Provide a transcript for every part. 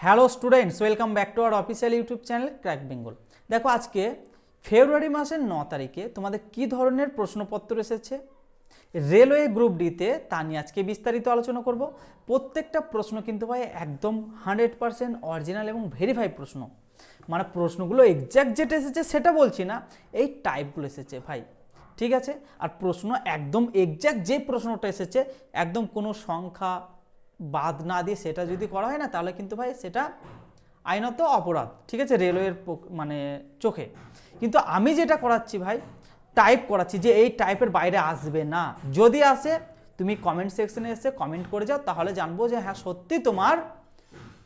Hello students, welcome back to our official YouTube channel crack Bengal. দেখো আজকে ফেব্রুয়ারি মাসের 9 তারিখে তোমাদের কি ধরনের প্রশ্নপত্র এসেছে রেলওয়ে গ্রুপ ডিতে তা নিয়ে আজকে বিস্তারিত আলোচনা করব। প্রত্যেকটা প্রশ্ন কিন্তু ভাই একদম 100% অরিজিনাল এবং ভেরিফাইড প্রশ্ন, মানে প্রশ্নগুলো এক্স্যাক্ট যেটা এসেছে সেটা বলছি না, এই টাইপগুলো এসেছে ভাই, ঠিক আছে। আর প্রশ্ন একদম এক্স্যাক্ট যে প্রশ্নটা এসেছে একদম কোনো সংখ্যা বাদ না দিয়ে সেটা যদি করা হয় না তাহলে কিন্তু ভাই সেটা আইনত অপরাধ, ঠিক আছে, রেলওয়ের মানে চোখে। কিন্তু আমি যেটা করাচ্ছি ভাই, টাইপ করাচ্ছি যে এই টাইপের বাইরে আসবে না। যদি আসে তুমি কমেন্ট সেকশনে এসে কমেন্ট করে যাও, তাহলে জানবো যে হ্যাঁ সত্যি তোমার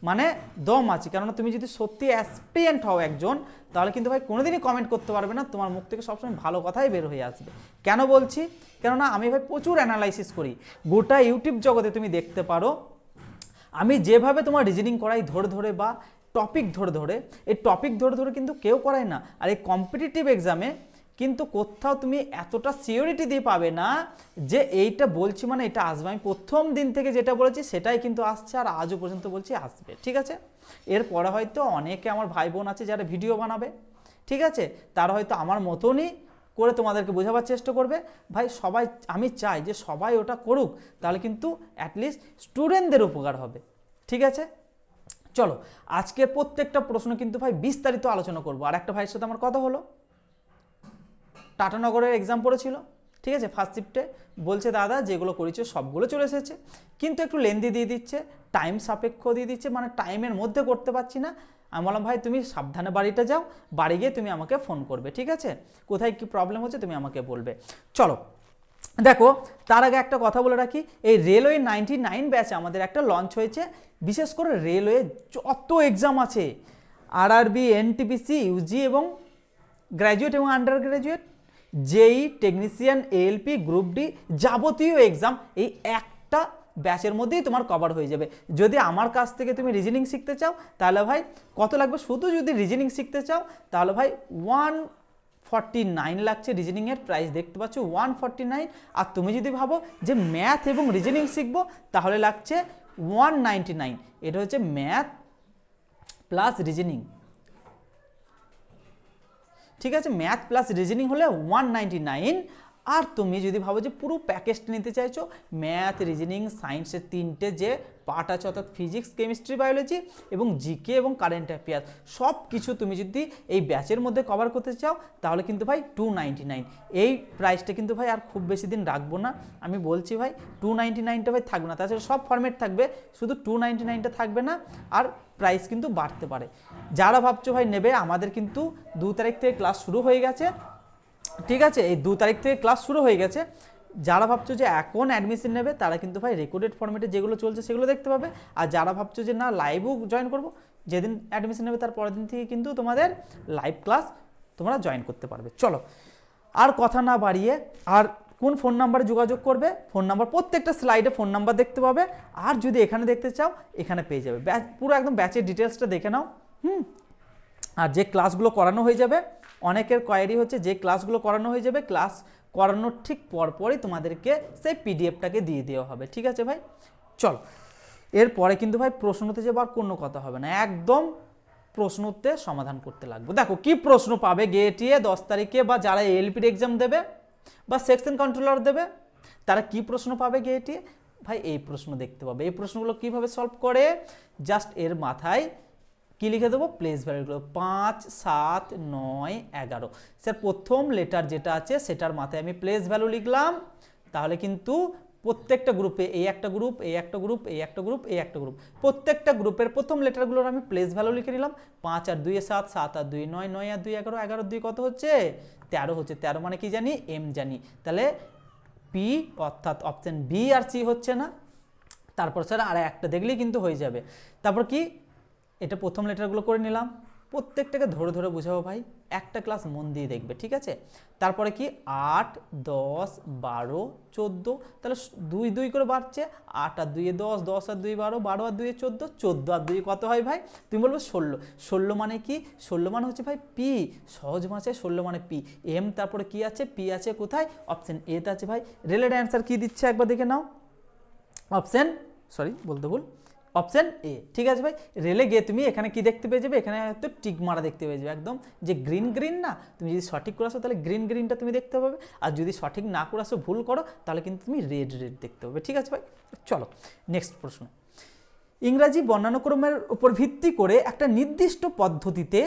মানে দম আছে। কেননা তুমি যদি সত্যি অ্যাসপিরিয়েন্ট হও একজন, তাহলে কিন্তু ভাই কোনোদিনই কমেন্ট করতে পারবে না, তোমার মুখ থেকে সবসময় ভালো কথাই বের হয়ে আসবে। কেন বলছি? কেননা আমি ভাই প্রচুর অ্যানালাইসিস করি। গোটা ইউটিউব জগতে তুমি দেখতে পারো আমি যেভাবে তোমার রিজনিং করাই ধরে ধরে বা টপিক ধরে ধরে, এই টপিক ধরে ধরে কিন্তু কেউ করায় না। আর এই কম্পিটিটিভ এক্সামে কিন্তু কোথাও তুমি এতটা সিওরিটি দিয়ে পাবে না যে এইটা বলছি মানে এটা আসবে। আমি প্রথম দিন থেকে যেটা বলেছি সেটাই কিন্তু আসছে, আর আজও পর্যন্ত বলছি আসবে, ঠিক আছে। এরপরে হয়তো অনেকে আমার ভাই বোন আছে যারা ভিডিও বানাবে, ঠিক আছে, তারা হয়তো আমার মতনই করে তোমাদেরকে বোঝাবার চেষ্টা করবে। ভাই সবাই, আমি চাই যে সবাই ওটা করুক, তাহলে কিন্তু অ্যাটলিস্ট স্টুডেন্টদের উপকার হবে, ঠিক আছে। চলো আজকের প্রত্যেকটা প্রশ্ন কিন্তু ভাই বিস্তারিত আলোচনা করবো। আর একটা ভাইয়ের সাথে আমার কথা হলো, টাটানগরের এক্সাম পড়েছিল, ঠিক আছে, ফার্স্ট শিফটে। বলছে দাদা যেগুলো করেছে সবগুলো চলে এসেছে, কিন্তু একটু লেন্দি দিয়ে দিচ্ছে, টাইম সাপেক্ষ দিয়ে দিচ্ছে, মানে টাইমের মধ্যে করতে পারছি না। আমি বললাম ভাই তুমি সাবধানে বাড়িতে যাও, বাড়ি গিয়ে তুমি আমাকে ফোন করবে, ঠিক আছে, কোথায় কি প্রবলেম হচ্ছে তুমি আমাকে বলবে। চলো দেখো, তার আগে একটা কথা বলে রাখি, এই রেলওয়ে 99 ব্যাচে আমাদের একটা লঞ্চ হয়েছে। বিশেষ করে রেলওয়ে যত এক্সাম আছে, আরআরবি, এনটিপিসি, ইউজি এবং গ্র্যাজুয়েট এবং আন্ডার গ্র্যাজুয়েট, জেই, টেকনিশিয়ান, এএলপি, গ্রুপ ডি, যাবতীয় এক্সাম এই একটা ব্যাচের মধ্যেই তোমার কভার হয়ে যাবে। যদি আমার কাছ থেকে তুমি রিজনিং শিখতে চাও তাহলে ভাই কত লাগবে, শুধু যদি রিজনিং শিখতে চাও তাহলে ভাই 149 লাগছে রিজনিংয়ের প্রাইস, দেখতে পাচ্ছ 149। আর তুমি যদি ভাবো যে ম্যাথ এবং রিজনিং শিখবো তাহলে লাগছে 199। এটা হচ্ছে ম্যাথ প্লাস রিজনিং, ঠিক আছে, ম্যাথ প্লাস রিজনিং হলে 199। আর তুমি যদি ভাবো যে পুরো প্যাকেজটা নিতে চাইছো, ম্যাথ, রিজনিং, সায়েন্সের তিনটে যে পার্ট আছে, অর্থাৎ ফিজিক্স, কেমিস্ট্রি, বায়োলজি এবং জিকে এবং কারেন্ট অ্যাফেয়ার্স, সব কিছু তুমি যদি এই ব্যাচের মধ্যে কভার করতে চাও তাহলে কিন্তু ভাই 299। এই প্রাইসটা কিন্তু ভাই আর খুব বেশি দিন রাখবো না, আমি বলছি ভাই 299টা ভাই থাকবে না। তাছাড়া সব ফরম্যাট থাকবে, শুধু 299টা থাকবে না, আর প্রাইস কিন্তু বাড়তে পারে। যারা ভাবছো ভাই নেবে, আমাদের কিন্তু 2 তারিখ থেকে ক্লাস শুরু হয়ে গেছে, ঠিক আছে, এই 2 তারিখ থেকে ক্লাস শুরু হয়ে গেছে। যারা ভাবছো যে এখন অ্যাডমিশন নেবে তারা কিন্তু ভাই রেকর্ডেড ফরম্যাটে যেগুলো চলছে সেগুলো দেখতে পাবে। আর যারা ভাবছো যে না লাইভও জয়েন করবো, যেদিন অ্যাডমিশন নেবে তার পরের দিন থেকে কিন্তু তোমাদের লাইভ ক্লাস তোমরা জয়েন করতে পারবে। চলো আর কথা না বাড়িয়ে, আর কোন ফোন নাম্বারে যোগাযোগ করবে, ফোন নাম্বার প্রত্যেকটা স্লাইডে ফোন নাম্বার দেখতে পাবে। আর যদি এখানে দেখতে চাও এখানে পেয়ে যাবে, পুরো একদম ব্যাচের ডিটেলসটা দেখে নাও। আর যে ক্লাসগুলো করানো হয়ে যাবে, অনেকের কোয়ারি হচ্ছে যে ক্লাসগুলো করানো হয়ে যাবে, ক্লাস করানোর ঠিক পরপরই তোমাদেরকে সেই পিডিএফটাকে দিয়ে দেওয়া হবে, ঠিক আছে ভাই। চলো এরপরে কিন্তু ভাই প্রশ্নতে যাবার কোনো কথা হবে না, একদম প্রশ্নতে সমাধান করতে লাগবে। দেখো কি প্রশ্ন পাবে গেটিএ 10 তারিখে, বা যারা এলপির এক্সাম দেবে বা সেকশন কন্ট্রোলার দেবে তারা কি প্রশ্ন পাবে গেটিএ, ভাই এই প্রশ্ন দেখতে পাবে। এই প্রশ্নগুলো কিভাবে সলভ করে, জাস্ট এর মাথায় কি লিখে দেবো, প্লেস ভ্যালুগুলো 5, 7, 9, 11। স্যার প্রথম লেটার যেটা আছে সেটার মাথায় আমি প্লেস ভ্যালু লিখলাম, তাহলে কিন্তু প্রত্যেকটা গ্রুপে এই একটা গ্রুপ, এই একটা গ্রুপ, এই একটা গ্রুপ, এই একটা গ্রুপ, প্রত্যেকটা গ্রুপের প্রথম লেটারগুলোর আমি প্লেস ভ্যালু লিখে নিলাম। 5 আর 2 7, 7 আর 2 9, 9 আর 2 11, 11 আর 2 কত হচ্ছে 13 হচ্ছে। 13 মানে কি জানি, এম জানি, তাহলে পি অর্থাৎ অপশন বি আর সি হচ্ছে না। তারপর স্যার আর একটা দেখলেই কিন্তু হয়ে যাবে। তারপর কি, এটা প্রথম লেটারগুলো করে নিলাম, প্রত্যেকটাকে ধরে ধরে বুঝাবো ভাই, একটা ক্লাস মন দিয়ে দেখবে, ঠিক আছে। তারপরে কি 8, 10, 12, 14, তাহলে 2 2 করে বাড়ছে, 8 আর 2 10, 10 আর 2 12, 12 আর 2 14, 14 আর 2 কত হয় ভাই, তুমি বলবো 16। 16 মানে কি, 16 মানে হচ্ছে ভাই পি, সহজ ভাষায় 16 মানে পি। এম তারপরে কি আছে, পি আছে কোথায়, অপশন এতে আছে ভাই। রেলের অ্যান্সার কি দিচ্ছে একবার দেখে নাও, অপশন, সরি বলতে ভুল, অপশন এ। ঠিক আছে ভাই, রেলে গিয়ে তুমি এখানে কি দেখতে পেয়ে যাবে, এখানে হয়তো টিক মারা দেখতে পেয়ে যাবে একদম, যে গ্রিন গ্রিন না, তুমি যদি সঠিক করে আসো তাহলে গ্রিন গ্রিনটা তুমি দেখতে পাবে, আর যদি সঠিক না করে আসো ভুল করো তাহলে কিন্তু তুমি রেড রেড দেখতে পাবে। ঠিক আছে ভাই, চলো নেক্সট প্রশ্ন। ইংরাজি বর্ণানুক্রমের উপর ভিত্তি করে একটা নির্দিষ্ট পদ্ধতিতে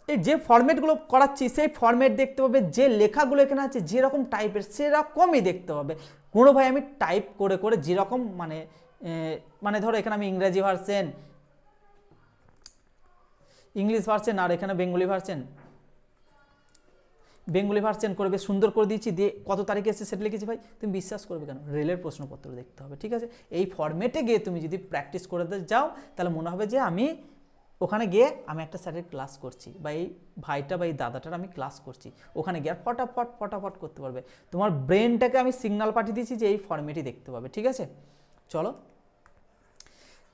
এই যে ফরম্যাটগুলো করাচ্ছি সেই ফরম্যাট দেখতে পাবে, যে লেখাগুলো এখানে আছে যেরকম টাইপের সেরকমই দেখতে পাবে। কোনো ভাই আমি টাইপ করে করে যেরকম মানে ধরো এখানে আমি ইংরাজি ভার্সেন, ইংলিশ ভার্সেন, আর এখানে বেঙ্গলি ভার্সেন করে বেশ সুন্দর করে দিয়েছি, দিয়ে কত তারিখে এসেছে সেটা লিখেছি। ভাই তুমি বিশ্বাস করবে কেন, রেলের প্রশ্নপত্র দেখতে হবে। ঠিক আছে, এই ফরম্যাটে গিয়ে তুমি যদি প্র্যাকটিস করে যাও তাহলে মনে হবে যে আমি ওখানে গিয়ে আমি একটা স্যারের ক্লাস করছি, বা এই ভাইটা বা এই দাদাটার আমি ক্লাস করছি, ওখানে গিয়ে আর ফটাফট করতে পারবে। তোমার ব্রেনটাকে আমি সিগন্যাল পাঠিয়ে দিয়েছি যে এই ফরম্যাটই দেখতে পাবে। ঠিক আছে, চলো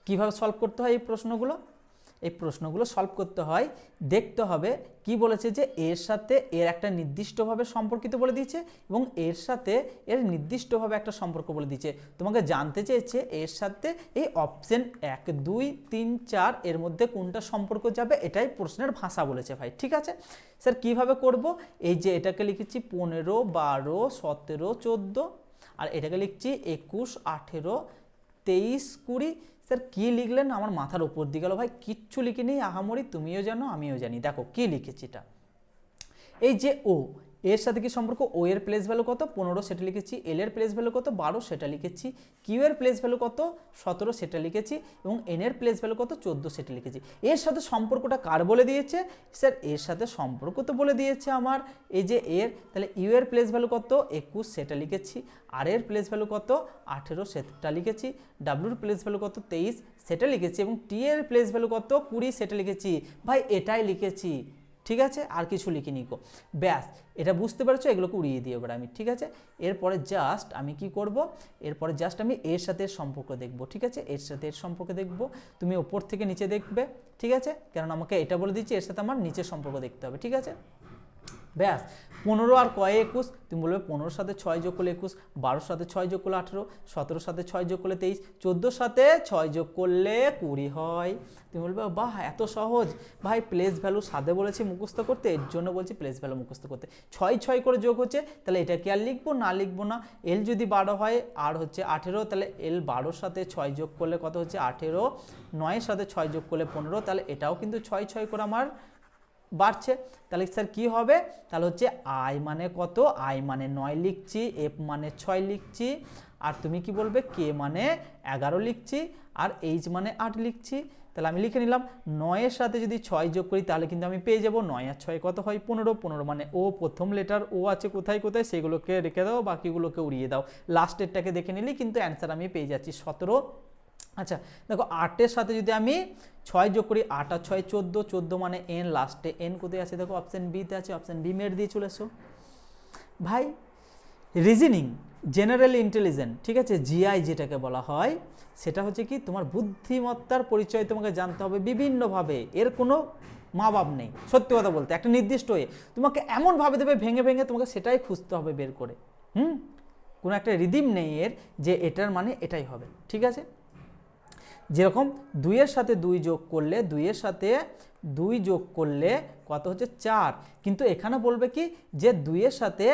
কিভাবে সলভ করতে হয় এই প্রশ্নগুলো। এই প্রশ্নগুলো সলভ করতে হয়, দেখতে হবে কি বলেছে, যে এর সাথে এর একটা নির্দিষ্টভাবে সম্পর্কিত বলে দিয়েছে এবং এর সাথে এর নির্দিষ্টভাবে একটা সম্পর্ক বলে দিয়েছে। তোমাকে জানতে চেয়েছে এর সাথে এই অপশন 1, 2, 3, 4 এর মধ্যে কোনটা সম্পর্ক যাবে, এটাই প্রশ্নের ভাষা বলেছে ভাই। ঠিক আছে স্যার, কিভাবে করব, এই যে এটাকে লিখেছি 15, 12, 17, 14, আর এটাকে লিখছি 21, 18, 23, 20। স্যার কী লিখলেন, আমার মাথার উপর দিয়ে গেল ভাই, কিচ্ছু লিখিনি আহামরি, তুমিও জানো আমিও জানি। দেখো কি লিখেছি, এটা এই যে ও, এর সাথে কি সম্পর্ক, ও এর প্লেস ভ্যালু কত 15 সেটা লিখেছি, এল এর প্লেস ভ্যালু কত 12 সেটা লিখেছি, কিউ এর প্লেস ভ্যালু কত 17 সেটা লিখেছি, এবং এন এর প্লেস ভ্যালু কত 14 সেটা লিখেছি। এর সাথে সম্পর্কটা কার বলে দিয়েছে, স্যার এর সাথে সম্পর্ক তো বলে দিয়েছে আমার এই যে এর, তাহলে ইউ এর প্লেস ভ্যালু কত 21 সেটা লিখেছি, আর এর প্লেস ভ্যালু কত 18 সেটা লিখেছি, ডাব্লুর প্লেস ভ্যালু কত 23 সেটা লিখেছি, এবং টি এর প্লেস ভ্যালু কত 20 সেটা লিখেছি। ভাই এটাই লিখেছি, ঠিক আছে, আর কিছু লিখিনি গো, ব্যাস। এটা বুঝতে পারছো, এগুলোকে উড়িয়ে দিয়ে এবার আমি। ঠিক আছে, এরপরে জাস্ট আমি কি করব, এরপরে জাস্ট আমি এর সাথে এর সম্পর্ক দেখব। ঠিক আছে, এর সাথে এর সম্পর্ক দেখব, তুমি ওপর থেকে নিচে দেখবে। ঠিক আছে, কারণ আমাকে এটা বলে দিচ্ছি এর সাথে আমার নিচের সম্পর্ক দেখতে হবে। ঠিক আছে, ব্যাস। 15 আর কয়ে 21, তুমি বলবে 15 সাথে 6 যোগ করলে 21, 12 সাথে 6 যোগ করলে 18, 17 সাথে 6 যোগ করলে 23, 14 সাথে 6 যোগ করলে 20 হয়। তুমি বলবে বাহ এত সহজ। ভাই প্লেস ভ্যালু সাথে বলেছি মুখস্থ করতে, এর জন্য বলছি প্লেস ভ্যালু মুখস্থ করতে। 6 করে যোগ হচ্ছে, তাহলে এটা কি আর লিখবো, না লিখবো না। এল যদি 12 হয় আর হচ্ছে 18, তাহলে এল 12 সাথে 6 যোগ করলে কত হচ্ছে 18, 9 সাথে 6 যোগ করলে 15, তাহলে এটাও কিন্তু 6 করে আমার বাড়ছে। তাহলে স্যার কি হবে, তাহলে হচ্ছে আই মানে কত, আই মানে 9 লিখছি, এফ মানে 6 লিখছি, আর তুমি কি বলবে কে মানে 11 লিখছি, আর এইচ মানে 8 লিখছি। তাহলে আমি লিখে নিলাম 9 এর সাথে যদি 6 যোগ করি তাহলে কিন্তু আমি পেয়ে যাব 9 আর 6 কত হয় 15, 15 মানে ও প্রথম লেটার ও আছে কোথায় কোথায় সেগুলোকে রেখে দাও, বাকিগুলোকে উড়িয়ে দাও, লাস্টেরটাকে দেখে নিলেই কিন্তু অ্যান্সার আমি পেয়ে যাচ্ছি 17। আচ্ছা দেখো 8 সাথে যদি আমি 6 যোগ করি, 8 আর 6 14, 14 মানে এন, লাস্টে এন কোথায় আছে দেখো অপশান বিতে আছে, অপশান বি মেরে দিয়ে চলে এসো। ভাই রিজনিং জেনারেল ইন্টেলিজেন্স, ঠিক আছে, জিআই যেটাকে বলা হয়, সেটা হচ্ছে কি তোমার বুদ্ধিমত্তার পরিচয় তোমাকে জানতে হবে বিভিন্নভাবে, এর কোনো মা বাপ নেই। সত্যি কথা বলতে একটা নির্দিষ্ট হয়ে তোমাকে এমনভাবে দেবে ভেঙে ভেঙে তোমাকে সেটাই খুঁজতে হবে বের করে। কোনো একটা রিদিম নেই এর যে এটার মানে এটাই হবে। ঠিক আছে, যেরকম 2 এর সাথে 2 যোগ করলে, 2 এর সাথে 2 যোগ করলে কত হচ্ছে 4, কিন্তু এখানে বলবে কি যে 2 এর সাথে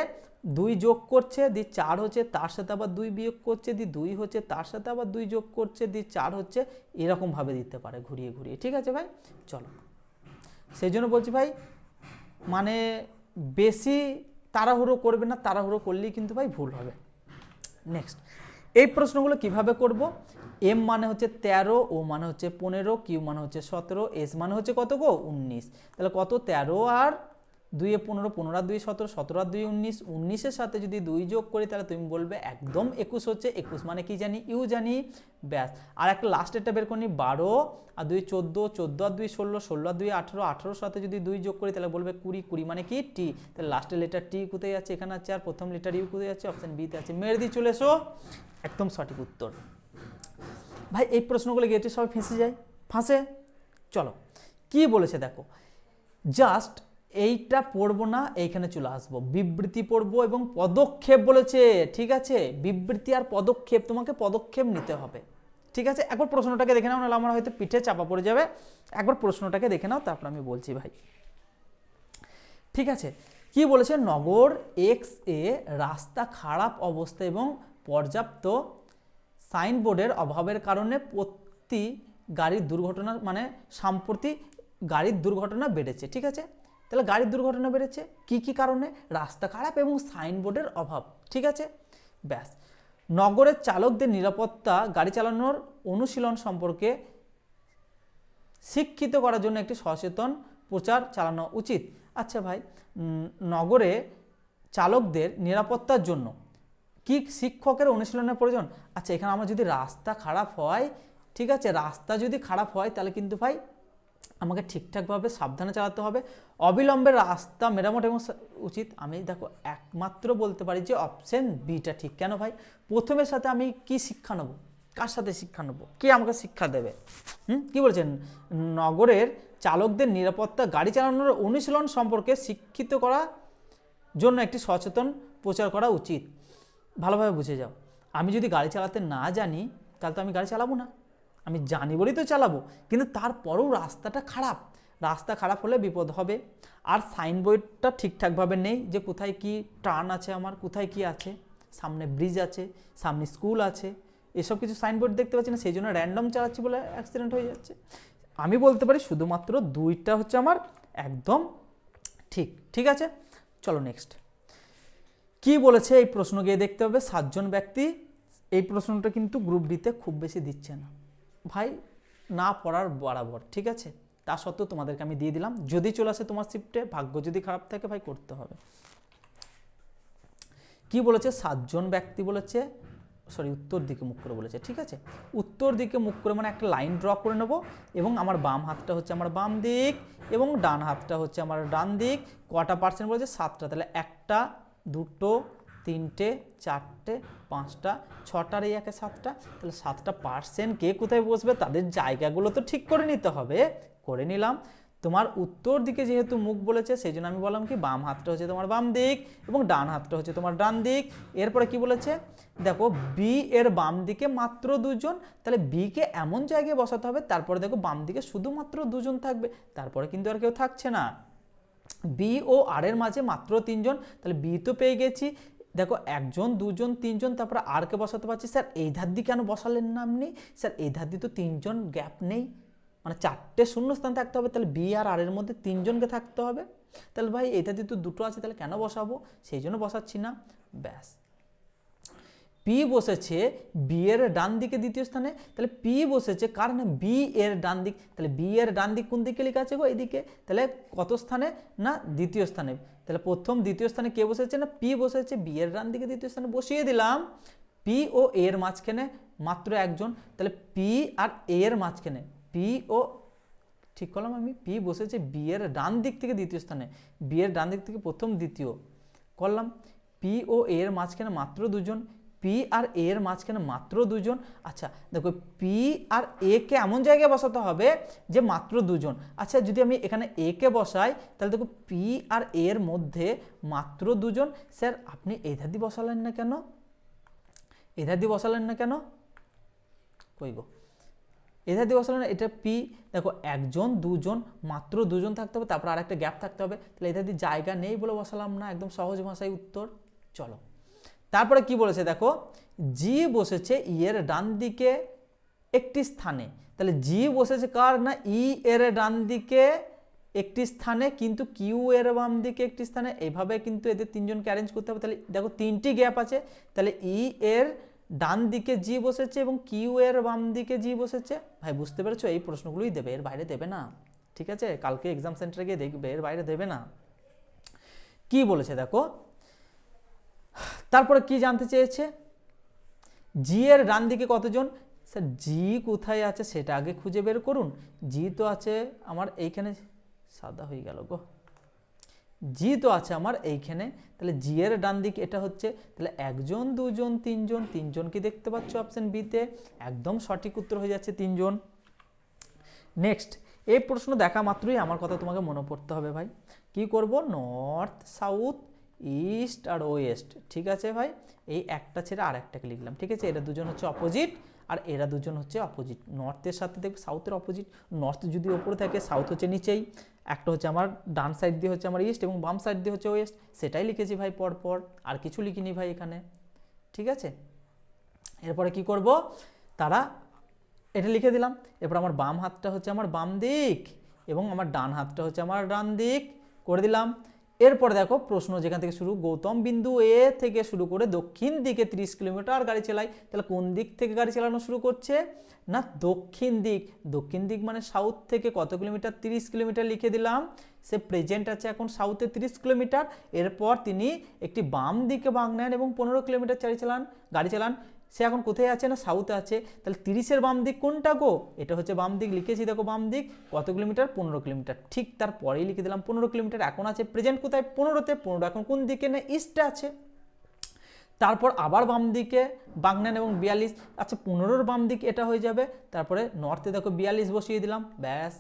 2 যোগ করছে দি 4 হচ্ছে, তার সাথে আবার 2 বিয়োগ করছে দি 2 হচ্ছে, তার সাথে আবার 2 যোগ করছে দি 4 হচ্ছে, এরকমভাবে দিতে পারে ঘুরিয়ে ঘুরিয়ে। ঠিক আছে ভাই, চলো সেই জন্য বলছি ভাই মানে বেশি তাড়াহুড়ো করবে না, তাড়াহুড়ো করলেই কিন্তু ভাই ভুল হবে। নেক্সট এই প্রশ্নগুলো কিভাবে করব, এম মানে হচ্ছে 13, ও মানে হচ্ছে 15, কিউ মানে হচ্ছে 17, এস মানে হচ্ছে কত গো 19, তাহলে কত 13 আর 2 এ 15, 15 আর 2 17, 17 আর 2 19, 19 এর সাথে যদি 2 যোগ করি তাহলে তুমি বলবে একদম 21 হচ্ছে, 21 মানে কি জানি ইউ জানি, ব্যাস। আর একটা লাস্টেরটা বের করি 12 আর 2 14, 14 আর 2 16, 16 আর 2 18, 18 সাথে যদি 2 যোগ করি তাহলে বলবে 20, 20 মানে কি টি, তাহলে লাস্টের লেটার টি কোথায় আছে এখানে আছে, আর প্রথম লেটার ইউ কোথায় আছে অপশন বিতে আছে, মেরে দিয়ে চলে এসো, একদম সঠিক উত্তর। ভাই এই প্রশ্নগুলো গেটে সবাই ফাঁসে। চলো কি বলেছে দেখো, জাস্ট এইটা পড়বো না, এইখানে চলে আসবো, বিবৃতি পড়বো এবং পদক্ষেপ বলেছে। ঠিক আছে, বিবৃতি আর পদক্ষেপ, তোমাকে পদক্ষেপ নিতে হবে। ঠিক আছে, একবার প্রশ্নটাকে দেখে নাও, নাহলে আমার হয়তো পিঠে চাপা পড়ে যাবে। একবার প্রশ্নটাকে দেখে নাও, তারপর আমি বলছি ভাই। ঠিক আছে, কি বলেছে, নগর এক্স এ রাস্তা খারাপ অবস্থা এবং পর্যাপ্ত সাইনবোর্ডের অভাবের কারণে গাড়ির দুর্ঘটনা মানে সাম্প্রতি গাড়ির দুর্ঘটনা বেড়েছে। ঠিক আছে, তাহলে গাড়ির দুর্ঘটনা বেড়েছে কি কি কারণে? রাস্তা খারাপ এবং সাইনবোর্ডের অভাব। ঠিক আছে, ব্যাস। নগরের চালকদের নিরাপত্তা গাড়ি চালানোর অনুশীলন সম্পর্কে শিক্ষিত করার জন্য একটি সচেতন প্রচার চালানো উচিত। আচ্ছা ভাই, নগরে চালকদের নিরাপত্তার জন্য কি শিক্ষকের অনুশীলনের প্রয়োজন? আচ্ছা, এখানে আমার যদি রাস্তা খারাপ হয়, ঠিক আছে, রাস্তা যদি খারাপ হয় তাহলে কিন্তু ভাই আমাকে ঠিকঠাকভাবে সাবধানে চালাতে হবে, অবিলম্বে রাস্তা মেরামত এবং উচিত। আমি দেখো একমাত্র বলতে পারি যে অপশন বিটা ঠিক। কেন ভাই? প্রথমের সাথে আমি কি শিক্ষা নেব? কার সাথে শিক্ষা নেব? কে আমাকে শিক্ষা দেবে? কি বলছেন? নগরের চালকদের নিরাপত্তা গাড়ি চালানোর অনুশীলন সম্পর্কে শিক্ষিত করার জন্য একটি সচেতন প্রচার করা উচিত। ভালোভাবে বুঝে যাও, আমি যদি গাড়ি চালাতে না জানি তাহলে তো আমি গাড়ি চালাবো না। আমি জানি বলেই তো চালাবো, কিন্তু তারপরেও রাস্তাটা খারাপ, রাস্তা খারাপ হলে বিপদ হবে। আর সাইনবোর্ডটা ঠিকঠাকভাবে নেই যে কোথায় কি টার্ন আছে, আমার কোথায় কি আছে, সামনে ব্রিজ আছে, সামনে স্কুল আছে, এসব কিছু সাইনবোর্ড দেখতে পাচ্ছি না, সেই জন্য র্যান্ডম চালাচ্ছি বলে অ্যাক্সিডেন্ট হয়ে যাচ্ছে। আমি বলতে পারি শুধুমাত্র দুইটা হচ্ছে আমার একদম ঠিক। ঠিক আছে, চলো নেক্সট কি বলেছে এই প্রশ্ন গিয়ে দেখতে হবে। 7 জন ব্যক্তি, এই প্রশ্নটা কিন্তু গ্রুপ ডিতে খুব বেশি দিচ্ছে না ভাই, না পড়ার বরাবর। ঠিক আছে, তা সত্ত্বেও তোমাদেরকে আমি দিয়ে দিলাম, যদি চলে আসে তোমার শিফটে, ভাগ্য যদি খারাপ থাকে ভাই করতে হবে। কি বলেছে? 7 জন ব্যক্তি বলেছে, সরি উত্তর দিকে মুখ করে বলেছে। ঠিক আছে, উত্তর দিকে মুখ করে মানে একটা লাইন ড্র করে নেব, এবং আমার বাম হাতটা হচ্ছে আমার বাম দিক এবং ডান হাতটা হচ্ছে আমার ডান দিক। কটা পার্সেন্ট বলেছে? 7টা, তাহলে 1টা 2টো 3টে 4টে 5টা 6টার এই একে 7টা, তাহলে 7টা পার্সেন্ট কে কোথায় বসবে তাদের জায়গাগুলো তো ঠিক করে নিতে হবে। করে নিলাম। তোমার উত্তর দিকে যেহেতু মুখ বলেছে সেই জন্য আমি বললাম কি বাম হাতটা হচ্ছে তোমার বাম দিক এবং ডান হাতটা হচ্ছে তোমার ডান দিক। এরপরে কি বলেছে দেখো, বি এর বাম দিকে মাত্র 2জন, তাহলে বি কে এমন জায়গায় বসাতে হবে, তারপরে দেখো বাম দিকে শুধুমাত্র 2জন থাকবে, তারপরে কিন্তু আর কেউ থাকছে না। বি ও আর এর মাঝে মাত্র 3জন, তাহলে বি তো পেয়ে গেছি। দেখো 1 জন 2 জন 3 জন, তারপরে আর কে বসাতে পারছি। স্যার এই ধার দিয়ে কেন বসালেন না আপনি? স্যার এই ধার দিয়ে তো 3জন গ্যাপ নেই, মানে 4টে শূন্যস্থান থাকতে হবে, তাহলে বি আর এর মধ্যে 3জনকে থাকতে হবে। তাহলে ভাই এটা দিয়ে তো 2টো আছে, তাহলে কেন বসাবো? সেই জন্য বসাচ্ছি না। ব্যাস, পি বসেছে বি এর ডান দিকে দ্বিতীয় স্থানে, তাহলে পি বসেছে কারণ বি এর ডান দিক, তাহলে বি এর ডান দিক কোন দিকে লেখা আছে গো? এইদিকে। তাহলে কত স্থানে? না দ্বিতীয় স্থানে। তাহলে প্রথম দ্বিতীয় স্থানে কে বসেছে? না পি বসেছে, বি এর ডান দিকে দ্বিতীয় স্থানে বসিয়ে দিলাম। পি ও এর মাঝখানে মাত্র 1জন, তাহলে পি আর এ এর মাঝখানে পি ও, ঠিক করলাম আমি, পি বসেছে বি এর ডান দিক থেকে দ্বিতীয় স্থানে, বি এর ডান দিক থেকে প্রথম দ্বিতীয় করলাম। পি ও এর মাঝখানে মাত্র 2জন, পি আর এ এর মাঝখানে মাত্র 2জন। আচ্ছা দেখো, পি আর এ কে এমন জায়গায় বসাতে হবে যে মাত্র 2জন। আচ্ছা যদি আমি এখানে এ কে বসাই তাহলে দেখো পি আর এ এর মধ্যে মাত্র 2জন। স্যার আপনি এই ধার দিয়ে বসালেন না কেন? এই ধার দিয়ে বসালেন না কেন? কই গো, এই ধার দিয়ে বসালেন না? এটা পি, দেখো 1 জন 2 জন, মাত্র 2জন থাকতে হবে, তারপর আরেকটা গ্যাপ থাকতে হবে, তাহলে এই ধার দিয়ে জায়গা নেই বলে বসালাম না। একদম সহজ ভাষায় উত্তর। চলো তারপরে কি বলেছে দেখো, জি বসেছে ই এর ডান দিকে একটি স্থানে, তাহলে জি বসেছে কার? না ই এর ডান দিকে একটি স্থানে, কিন্তু কিউ এর বাম দিকে একটি স্থানে। এইভাবে কিন্তু এদের 3জনকে অ্যারেঞ্জ করতে হবে। তাহলে দেখো 3টি গ্যাপ আছে, তাহলে ই এর ডান দিকে জি বসেছে এবং কিউ এর বাম দিকে জি বসেছে। ভাই বুঝতে পেরেছো? এই প্রশ্নগুলোই দেবে, এর বাইরে দেবে না। ঠিক আছে, কালকে এক্সাম সেন্টারে গিয়ে দেখবে, এর বাইরে দেবে না। কি বলেছে দেখো, তারপরে কি জানতে চেয়েছে, জি এর ডান দিকে কতজন? স্যার জি কোথায় আছে সেটা আগে খুঁজে বের করুন। জি তো আছে আমার এইখানে, সাদা হয়ে গেল গো, জি তো আছে আমার এইখানে, তাহলে জি এর ডান দিক এটা হচ্ছে, তাহলে 1 জন 2 জন 3 জন, 3জনকে দেখতে পাচ্ছ অপশন বিতে, একদম সঠিক উত্তর হয়ে যাচ্ছে 3জন। নেক্সট, এই প্রশ্ন দেখা মাত্রই আমার কথা তোমাকে মনে পড়তে হবে ভাই। কি করব? নর্থ সাউথ ইস্ট আর ওয়েস্ট। ঠিক আছে ভাই, এই একটা ছেড়ে আর একটাকে লিখলাম। ঠিক আছে, এটা 2জন হচ্ছে অপোজিট আর এরা দুজন হচ্ছে অপোজিট, নর্থের সাথে দেখবে সাউথের অপোজিট, নর্থ যদি ওপরে থাকে সাউথ হচ্ছে নিচেই, একটা হচ্ছে আমার ডান সাইড দিয়ে হচ্ছে আমার ইস্ট এবং বাম সাইড দিয়ে হচ্ছে ওয়েস্ট, সেটাই লিখেছি ভাই পরপর, আর কিছু লিখিনি ভাই এখানে, ঠিক আছে। এরপরে কি করব, তারা এটা লিখে দিলাম, এরপর আমার বাম হাতটা হচ্ছে আমার বাম দিক এবং আমার ডান হাতটা হচ্ছে আমার ডান দিক করে দিলাম। এরপর দেখো প্রশ্ন যেখান থেকে শুরু, গৌতম বিন্দু এ থেকে শুরু করে দক্ষিণ দিকে 30 কিলোমিটার গাড়ি চালাই, তাহলে কোন দিক থেকে গাড়ি চালানো শুরু করছে, না দক্ষিণ দিক, দক্ষিণ দিক মানে সাউথ থেকে কত কিলোমিটার, 30 কিলোমিটার লিখে দিলাম, সে প্রেজেন্ট আছে এখন সাউথে 30 কিলোমিটার। এরপর তিনি একটি বাম দিকে বাঁক নেন এবং 15 কিলোমিটার গাড়ি চালান, সে এখন কোথায় আছে, না সাউথে আছে, তাহলে 30-এর বাম দিক কোনটা গো, এটা হচ্ছে বাম দিক, লিখেছি দেখো বাম দিক কত কিলোমিটার, 15 কিলোমিটার, ঠিক তারপরেই লিখে দিলাম 15 কিলোমিটার, এখন আছে প্রেজেন্ট কোথায় 15তে, 15 এখন কোন দিকে, না ইস্টে আছে। তারপর আবার বাম দিকে বাঁক নেন এবং 42, আচ্ছা 15-র বাম দিক এটা হয়ে যাবে, তারপরে নর্থে দেখো 42 বসিয়ে দিলাম, ব্যাস।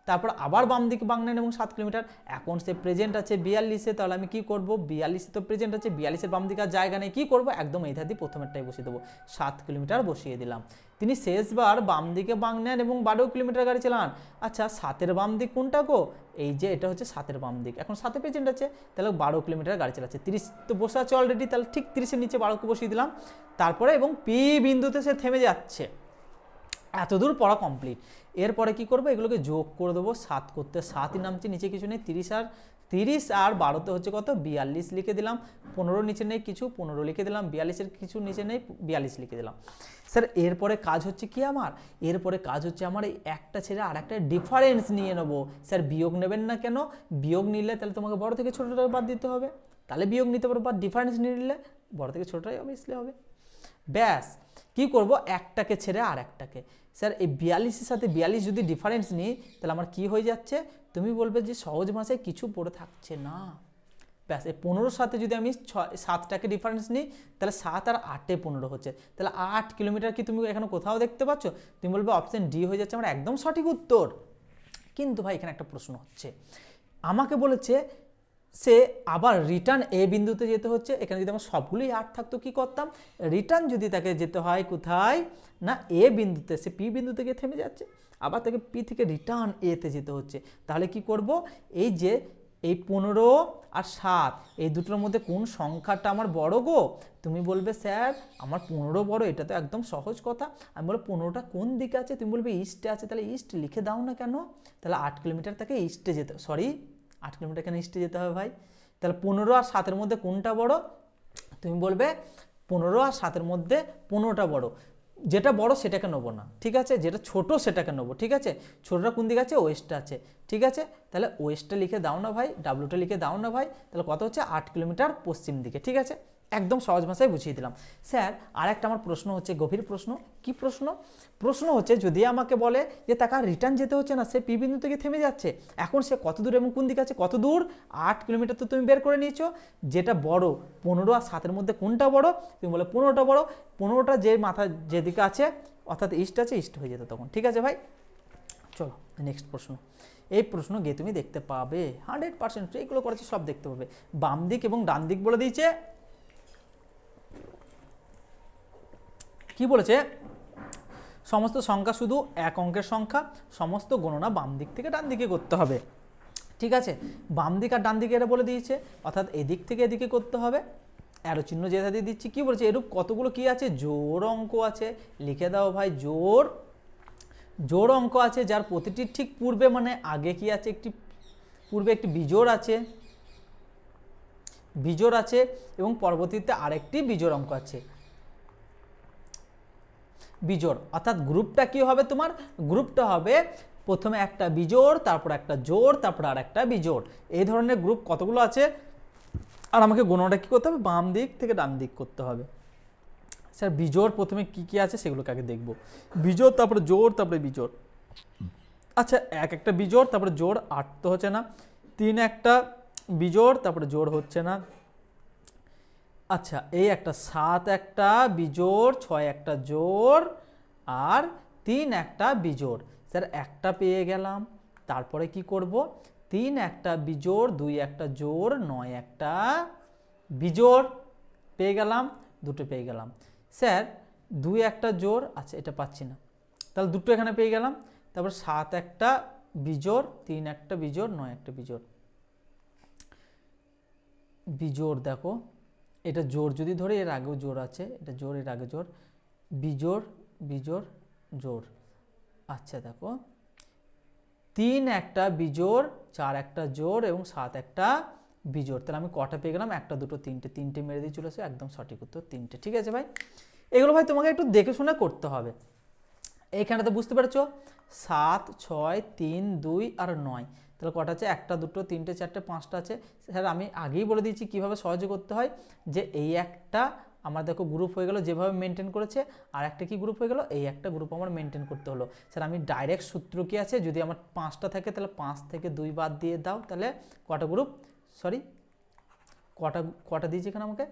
তারপর আবার বাম দিকে বাঁক নেন এবং 7 কিলোমিটার, এখন সে প্রেজেন্ট আছে 42-এ, তাহলে আমি কি করব, 42-এ তো প্রেজেন্ট আছে, 42-এর বাম দিকে আর জায়গা নেই, কি করব, একদম এই ধার দিয়ে প্রথমেরটাই বসিয়ে দেবো, 7 কিলোমিটার বসিয়ে দিলাম। তিনি শেষবার বাম দিকে বাঁক নেন এবং 12 কিলোমিটার গাড়ি চালান, আচ্ছা 7-এর বাম দিক কোনটা গো, এই যে এটা হচ্ছে 7-এর বাম দিক, এখন 7-এ প্রেজেন্ট আছে, তাহলে 12 কিলোমিটার গাড়ি চালাচ্ছে, 30 তো বসে আছে অলরেডি, তাহলে ঠিক 30-এর নিচে 12কে বসিয়ে দিলাম। তারপরে এবং পি বিন্দুতে সে থেমে যাচ্ছে, এতদূর পড়া কমপ্লিট। এরপরে কি করবো, এগুলোকে যোগ করে দেবো, 7 করতে 7ই নামছে, নিচে কিছু নেই, 30 আর 12তে হচ্ছে কত, 42 লিখে দিলাম, 15 নিচে নেই কিছু, 15 লিখে দিলাম, 42-এর কিছু নিচে নেই, 42 লিখে দিলাম। স্যার এরপরে কাজ হচ্ছে কি আমার, এরপরে কাজ হচ্ছে আমার এই একটা ছেড়ে আর একটা ডিফারেন্স নিয়ে নেবো। স্যার বিয়োগ নেবেন না কেন, বিয়োগ নিলে তাহলে তোমাকে বড় থেকে ছোটটা বাদ দিতে হবে, তাহলে বিয়োগ নিতে পারো, বা ডিফারেন্স নিয়ে নিলে বড় থেকে ছোটটাই অবভিয়াসলি হবে, ব্যাস। কি করব, একটাকে ছেড়ে আর একটাকে, স্যার এই 42-এর সাথে 42 যদি ডিফারেন্স নিই তাহলে আমার কি হয়ে যাচ্ছে, তুমি বলবে যে সহজ ভাষায় কিছু পড়ে থাকছে না, ব্যাস। এই 15-র সাথে যদি আমি 7টাকে ডিফারেন্স নিই তাহলে 7 আর 8-এ 15 হচ্ছে, তাহলে 8 কিলোমিটার কি তুমি এখানে কোথাও দেখতে পাচ্ছ, তুমি বলবে অপশন ডি হয়ে যাচ্ছে আমার একদম সঠিক উত্তর। কিন্তু ভাই এখানে একটা প্রশ্ন হচ্ছে, আমাকে বলেছে সে আবার রিটার্ন এ বিন্দুতে যেতে হচ্ছে, এখানে যদি আমার সবগুলোই 8 থাকতো কি করতাম, রিটার্ন যদি তাকে যেতে হয় কোথায়, না এ বিন্দুতে, সে পি বিন্দু থেকে থেমে যাচ্ছে, আবার তাকে পি থেকে রিটার্ন এতে যেতে হচ্ছে, তাহলে কি করব, এই যে এই 15 আর 7 এই দুটোর মধ্যে কোন সংখ্যাটা আমার বড় গো, তুমি বলবে স্যার আমার 15 বড়, এটা তো একদম সহজ কথা। আমি বলবো 15টা কোন দিকে আছে, তুমি বলবে ইস্টে আছে, তাহলে ইস্ট লিখে দাও না কেন, তাহলে 8 কিলোমিটার তাকে ইস্টে যেতে, 8 কিলোমিটার কেন ইস্টে যেতে হবে ভাই, তাহলে 15 আর 7-এর মধ্যে কোনটা বড়, তুমি বলবে 15 আর 7-এর মধ্যে 15টা বড়, যেটা বড় সেটাকে নেবো না, ঠিক আছে, যেটা ছোট সেটাকে নেবো, ঠিক আছে, ছোটটা কোন দিকে আছে, ওয়েস্টে আছে, ঠিক আছে, তাহলে ওয়েস্টটা লিখে দাও না ভাই, ডাব্লুটা লিখে দাও না ভাই, তাহলে কত হচ্ছে 8 কিলোমিটার পশ্চিম দিকে, ঠিক আছে, একদম সহজ ভাষায় বুঝিয়ে দিলাম। স্যার আর একটা আমার প্রশ্ন হচ্ছে, গভীর প্রশ্ন, কি প্রশ্ন, প্রশ্ন হচ্ছে যদি আমাকে বলে যে তাকে আর রিটার্ন যেতে হচ্ছে না, সে পি বিন্দু থেকে থেমে যাচ্ছে, এখন সে কত দূর এবং কোন দিকে আছে, কত দূর, 8 কিলোমিটার তো তুমি বের করে নিয়েছো, যেটা বড় 15 আর 7-এর মধ্যে কোনটা বড়, তুমি বলে 15টা বড়, 15টা যে মাথা যেদিকে আছে অর্থাৎ ইস্ট আছে, ইস্ট হয়ে যেত তখন, ঠিক আছে ভাই। চলো নেক্সট প্রশ্ন, এই প্রশ্ন গিয়ে তুমি দেখতে পাবে 100%, এইগুলো করেছে সব দেখতে পাবে, বাম দিক এবং ডান দিক বলে দিয়েছে, কি বলেছে, সমস্ত সংখ্যা শুধু এক অঙ্কের সংখ্যা, সমস্ত গণনা বাম দিক থেকে ডান দিকে করতে হবে, ঠিক আছে, বাম দিক আর ডান দিকে এটা বলে দিয়েছে, অর্থাৎ এদিক থেকে এদিকে করতে হবে, অ্যারো চিহ্ন যেটা দিয়ে দিচ্ছি, কি বলছে, এরূপ কতগুলো কি আছে, জোড় অঙ্ক আছে, লিখে দাও ভাই, জোড় অঙ্ক আছে, যার প্রতিটির ঠিক পূর্বে মানে আগে কি আছে, একটি পূর্বে একটি বিজোড় আছে এবং পরবর্তীতে আরেকটি বিজোড় অঙ্ক আছে, বিজোড়, অর্থাৎ গ্রুপটা কি হবে, তোমার গ্রুপটা হবে প্রথমে একটা বিজোড়, তারপর একটা জোড়, তারপর আর একটা বিজোড়, এই ধরনের গ্রুপ কতগুলো আছে, আর আমাকে গণনাটা কি করতে হবে, বাম দিক থেকে ডান দিক করতে হবে। স্যার বিজোড় প্রথমে কি কি আছে সেগুলোকে আগে দেখবো, বিজোড় তারপরে জোড় তারপরে বিজোড়, আচ্ছা একটা বিজোড় তারপরে জোড় 8 তো হচ্ছে না, 3 একটা বিজোড় তারপরে জোড় হচ্ছে না, আচ্ছা এই একটা 7 একটা বিজোড়, 6 একটা জোড় আর 3 একটা বিজোড়, স্যার একটা পেয়ে গেলাম, তারপরে কি করব, 3 একটা বিজোড়, 2 একটা জোড়, 9 একটা বিজোড় পেয়ে গেলাম, দুটো পেয়ে গেলাম। স্যার 2 একটা জোর, আচ্ছা এটা পাচ্ছি না, তাহলে দুটো এখানে পেয়ে গেলাম। তারপর 7 একটা বিজোড়, 3 একটা বিজোড়, 9 একটা বিজোড়। বিজোড় দেখো, এটা জোর যদি ধরে এর আগেও জোর আছে, এটা জোর এর আগে জোর, বিজোড় বিজোড় জোর। আচ্ছা দেখো 3 একটা বিজোড়, 4 একটা জোর এবং 7 একটা বিজোড়, তাহলে আমি কটা পেয়ে গেলাম? একটা দুটো তিনটে, তিনটে মেরে দিয়ে চলে আসে, একদম সঠিক উত্তর তিনটে। ঠিক আছে ভাই, এগুলো ভাই তোমাকে একটু দেখে শুনে করতে হবে। এইখানটাতে বুঝতে পেরেছো 7 6 3 2 আর 9, তাহলে কটা আছে? একটা দুটো তিনটে চারটে পাঁচটা আছে। স্যার আমি আগেই বলে দিয়েছি কিভাবে সহজে করতে হয়, যে এই একটা আমার দেখো গ্রুপ হয়ে গেল যেভাবে মেনটেন করেছে, আর একটা কি গ্রুপ হয়ে গেল, এই একটা গ্রুপ আমার মেনটেন করতে হলো। স্যার আমি ডাইরেক্ট সূত্র কি আছে, যদি আমার 5টা থাকে তাহলে 5 থেকে 2 বাদ দিয়ে দাও, তাহলে কটা গ্রুপ, সরি কটা কটা দিয়েছি এখানে আমাকে?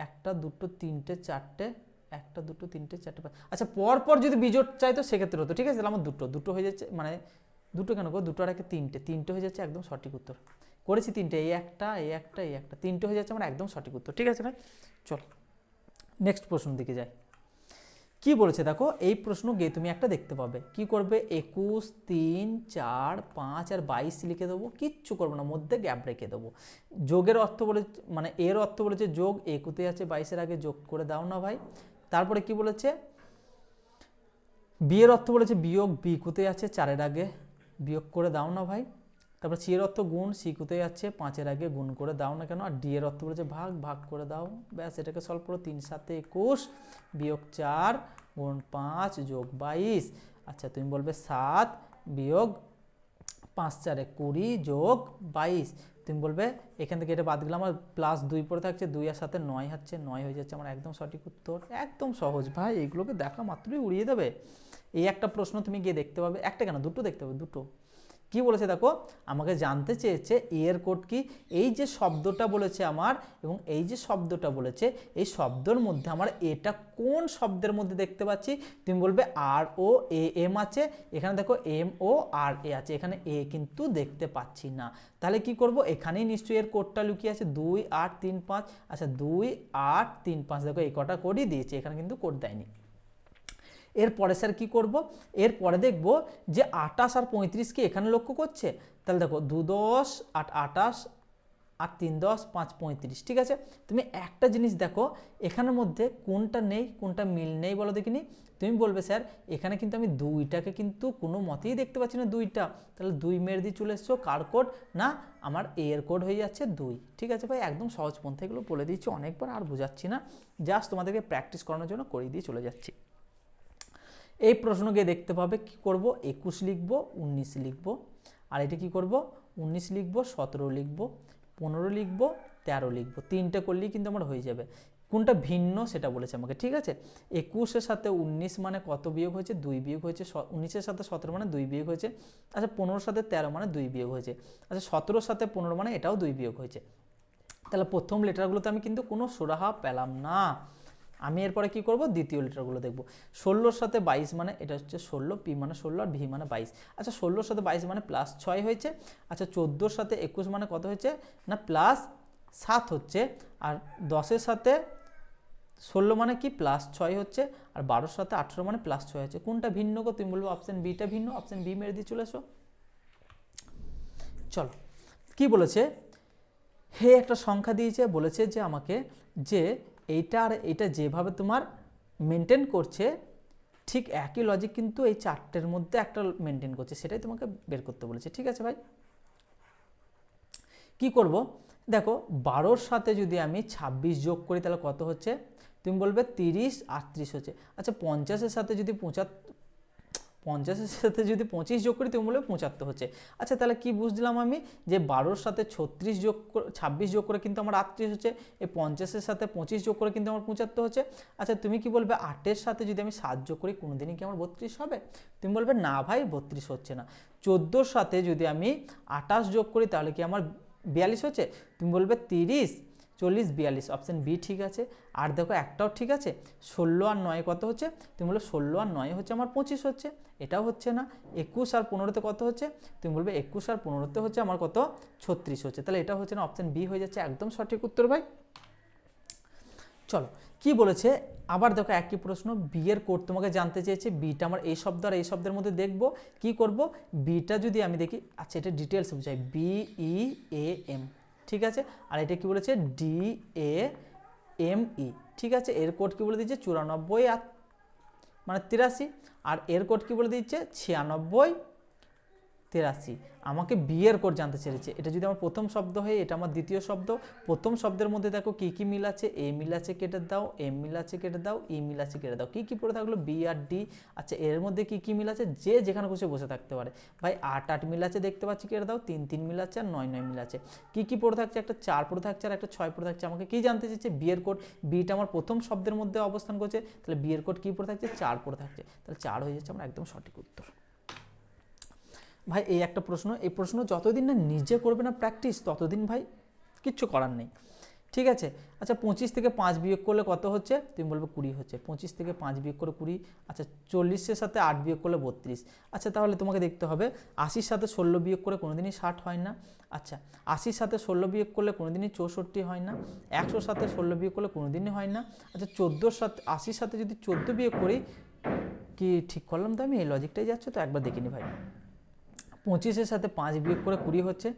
একটা দুটো তিনটে চারটে, একটা দুটো তিনটে চারটে পাঁচ, আচ্ছা পরপর যদি বিজোড় চাইতো সেক্ষেত্রে হতো। ঠিক আছে, তাহলে আমার দুটো দুটো হয়ে যাচ্ছে, মানে দুটো কেন গো, দুটো আর একে তিনটে, তিনটে হয়ে যাচ্ছে একদম সঠিক উত্তর। করেছি তিনটে, এই একটা এই একটা এই একটা, তিনটে হয়ে যাচ্ছে আমার একদম সঠিক উত্তর। ঠিক আছে ভাই, চল নেক্সট প্রশ্ন দিকে যাই। কি বলেছে দেখো, এই প্রশ্ন গিয়ে তুমি একটা দেখতে পাবে, কি করবে? 21 3 4 5 আর 22 লিখে দেবো, কিচ্ছু করবো না, মধ্যে গ্যাপ রেখে দেবো। যোগের অর্থ বলে, মানে এর অর্থ বলেছে যোগ, 21 আছে 22-এর আগে যোগ করে দাও না ভাই। তারপরে কি বলেছে? বি এর অর্থ বলেছে বিয়োগ, বি কুতে আছে 4-এর আগে বিয়োগ করে দাও না ভাই। তারপর সি এর অর্থ গুণ, সি কুতে আছে 5-এর আগে গুণ করে দাও না কেন। আর ডি এর অর্থ বলেছে ভাগ, ভাগ করে দাও, ব্যাস এটাকে সলভ করো। 3 7 21 বিয়োগ 4 গুণ 5 যোগ 22। আচ্ছা তুমি বলবে 7 বিয়োগ 5 4 20 যোগ 22। তুমি বলবে এখান থেকে এটা বাদ গেলাম, আমার প্লাস 2 পরে থাকছে, 2 আর সাথে 9 হচ্ছে, 9 হয়ে যাচ্ছে আমার একদম সঠিক উত্তর। একদম সহজ ভাই, এইগুলোকে দেখা মাত্রই উড়িয়ে দেবে। এই একটা প্রশ্ন তুমি গিয়ে দেখতে পাবে, একটা কেন দুটো দেখতে পাবে, দুটো। কি বলেছে দেখো, আমাকে জানতে চেয়েছে এর কোড কি, এই যে শব্দটা বলেছে আমার এবং এই যে শব্দটা বলেছে, এই শব্দের মধ্যে আমার এটা কোন শব্দের মধ্যে দেখতে পাচ্ছি। তুমি বলবে আর ও এ এম আছে, এখানে দেখো এম ও আর এ আছে, এখানে এ কিন্তু দেখতে পাচ্ছি না। তাহলে কি করব, এখানেই নিশ্চয়ই এর কোডটা লুকিয়ে আছে, 2 8 3 5। আচ্ছা 2 8 3 5, দেখো এই কটা কোডই দিয়েছে, এখানে কিন্তু কোড দেয়নি। এরপরে স্যার কি করব, এরপরে দেখব যে 28 আর 35কে এখানে লক্ষ্য করছে। তাহলে দেখো 2 10 8 28 আর 3 10 5 35। ঠিক আছে, তুমি একটা জিনিস দেখো এখানের মধ্যে কোনটা নেই, কোনটা মিল নেই বলো দেখিনি। তুমি বলবে স্যার এখানে কিন্তু আমি দুইটাকে কিন্তু কোনো মতেই দেখতে পাচ্ছি না, দুইটা। তাহলে 2 মেরে দিয়ে চলে এসছো, কার কোড না, আমার এ এর কোড হয়ে যাচ্ছে 2। ঠিক আছে ভাই, একদম সহজ পন্থা, এগুলো বলে দিচ্ছি অনেকবার, আর বোঝাচ্ছি না, জাস্ট তোমাদেরকে প্র্যাকটিস করানোর জন্য করিয়ে দিয়ে চলে যাচ্ছি। এই প্রশ্নকে দেখতে পাবে, কি করব, 21 লিখব, 19 লিখব, আর এটা কি করব, 19 লিখব, 17 লিখব, 15 লিখব, 13 লিখব, তিনটে করলেই কিন্তু আমার হয়ে যাবে। কোনটা ভিন্ন সেটা বলেছে আমাকে। ঠিক আছে, 21-এর সাথে 19 মানে কত বিয়োগ হয়েছে, 2 বিয়োগ হয়েছে। 19-এর সাথে 17 মানে 2 বিয়োগ হয়েছে। আচ্ছা 15-এর সাথে 13 মানে 2 বিয়োগ হয়েছে। আচ্ছা 17-এর সাথে 15 মানে এটাও 2 বিয়োগ হয়েছে। তাহলে প্রথম লেটারগুলোতে আমি কিন্তু কোনো সুরাহা পেলাম না। আমি এরপরে কি করব, দ্বিতীয় লেটারগুলো দেখব। 16-র সাথে 22 মানে এটা হচ্ছে 16, পি মানে 16 আর ভি মানে 22। আচ্ছা 16-র সাথে 22 মানে প্লাস 6 হয়েছে। আচ্ছা 14-র সাথে 21 মানে কত হয়েছে না প্লাস 7 হচ্ছে। আর 10-এর সাথে 16 মানে কি প্লাস 6 হচ্ছে। আর 12-র সাথে 18 মানে প্লাস 6 হচ্ছে। কোনটা ভিন্ন গো, তুমি বলবো অপশন বিটা ভিন্ন, অপশন বি মেরে দিয়ে চলে এসো। চলো কি বলেছে, হে একটা সংখ্যা দিয়েছে, বলেছে যে আমাকে যে এইটা আর এইটা যেভাবে তোমার মেনটেন করছে ঠিক একই লজিক কিন্তু এই চারটের মধ্যে একটা মেনটেন করছে, সেটাই তোমাকে বের করতে বলেছে। ঠিক আছে ভাই, কি করব দেখো 12-র সাথে যদি আমি 26 যোগ করি তাহলে কত হচ্ছে, তুমি বলবে 30 38 হচ্ছে। আচ্ছা 50-এর সাথে যদি 50-এর সাথে যদি 25 যোগ করি তুমি বলবে 75 হচ্ছে। আচ্ছা তাহলে কি বুঝলাম আমি, যে 12-র সাথে 26 যোগ করে কিন্তু আমার 38 হচ্ছে, এই 50-এর সাথে 25 যোগ করে কিন্তু আমার 75 হচ্ছে। আচ্ছা তুমি কি বলবে 8-এর সাথে যদি আমি 7 যোগ করি কোনোদিনই কি আমার 32 হবে, তুমি বলবে না ভাই 32 হচ্ছে না। 14-র সাথে যদি আমি 28 যোগ করি তাহলে কি আমার 42 হচ্ছে, তুমি বলবে 30 40 42, অপশান বি ঠিক আছে। আর দেখো একটাও ঠিক আছে, 16 আর 9 কত হচ্ছে, তুমি বলো 16 আর 9 হচ্ছে আমার 25 হচ্ছে, এটাও হচ্ছে না। 21 আর 15-তে কত হচ্ছে, তুমি বলবে 21 আর 15-তে হচ্ছে আমার কত 36 হচ্ছে, তাহলে এটা হচ্ছে না, অপশান বি হয়ে যাচ্ছে একদম সঠিক উত্তর ভাই। চলো কি বলেছে আবার দেখো একই প্রশ্ন, বি এর কোড তোমাকে জানতে চেয়েছে, বিটা আমার এই শব্দ আর এই শব্দের মধ্যে দেখব কি করব, বিটা যদি আমি দেখি, আচ্ছা এটা ডিটেলস বুঝাই, বি ই এ এম, ঠিক আছে, আর এটা কি বলেছে ডি এ এম ই, ঠিক আছে, এর কোড কি বলে দিচ্ছে 94 আর মানে 83, আর এর কোড কি বলে দিচ্ছে 96 83। আমাকে বি এর কোড জানতে চেয়েছে, এটা যদি আমার প্রথম শব্দ হয়, এটা আমার দ্বিতীয় শব্দ, প্রথম শব্দের মধ্যে দেখো কি কি মিল আছে, এ মিল আছে কেটে দাও, এম মিল আছে কেটে দাও, ই মিল আছে কেটে দাও, কি কি পড়ে থাকলো বি আর ডি। আচ্ছা এর মধ্যে কি কি মিল আছে, যে যেখানে খুশি বসে থাকতে পারে, ভাই 8 মিল আছে দেখতে পাচ্ছি কেটে দাও, 3 মিল আছে আর 9 মিল আছে, কি কি পড়ে থাকছে, একটা 4 পড়ে থাকছে আর একটা 6 পড়ে থাকছে। আমাকে কি জানতে চেয়েছে বি এর কোড, বিটা আমার প্রথম শব্দের মধ্যে অবস্থান করছে, তাহলে বি এর কোড কি পড়ে থাকছে 4 পড়ে থাকছে, তাহলে 4 হয়ে যাচ্ছে আমার একদম সঠিক উত্তর। ভাই এই একটা প্রশ্ন, এই প্রশ্ন যতদিন না নিজে করবে না প্র্যাকটিস, ততদিন ভাই কিচ্ছু করার নেই, ঠিক আছে। আচ্ছা 25 থেকে 5 বিয়োগ করলে কত হচ্ছে, তুমি বলবে 20 হচ্ছে, 25 থেকে 5 বিয়োগ করে 20, আচ্ছা 40-এর সাথে 8 বিয়োগ করলে 32, আচ্ছা তাহলে তোমাকে দেখতে হবে 80-র সাথে 16 বিয়োগ করে কোনোদিনই 60 হয় না, আচ্ছা 80-র সাথে 16 বিয়োগ করলে কোনোদিনই 64 হয় না, 100-র সাথে 16 বিয়োগ করলে কোনোদিনই হয় না, আচ্ছা 14-র সাথে 80-র সাথে যদি 14 বিয়োগ করি, কি ঠিক করলাম তো আমি, এই লজিকটাই যাচ্ছে তো, একবার দেখিনি ভাই। 25-এর সাথে 5 বিয়োগ করে 20 হচ্ছে,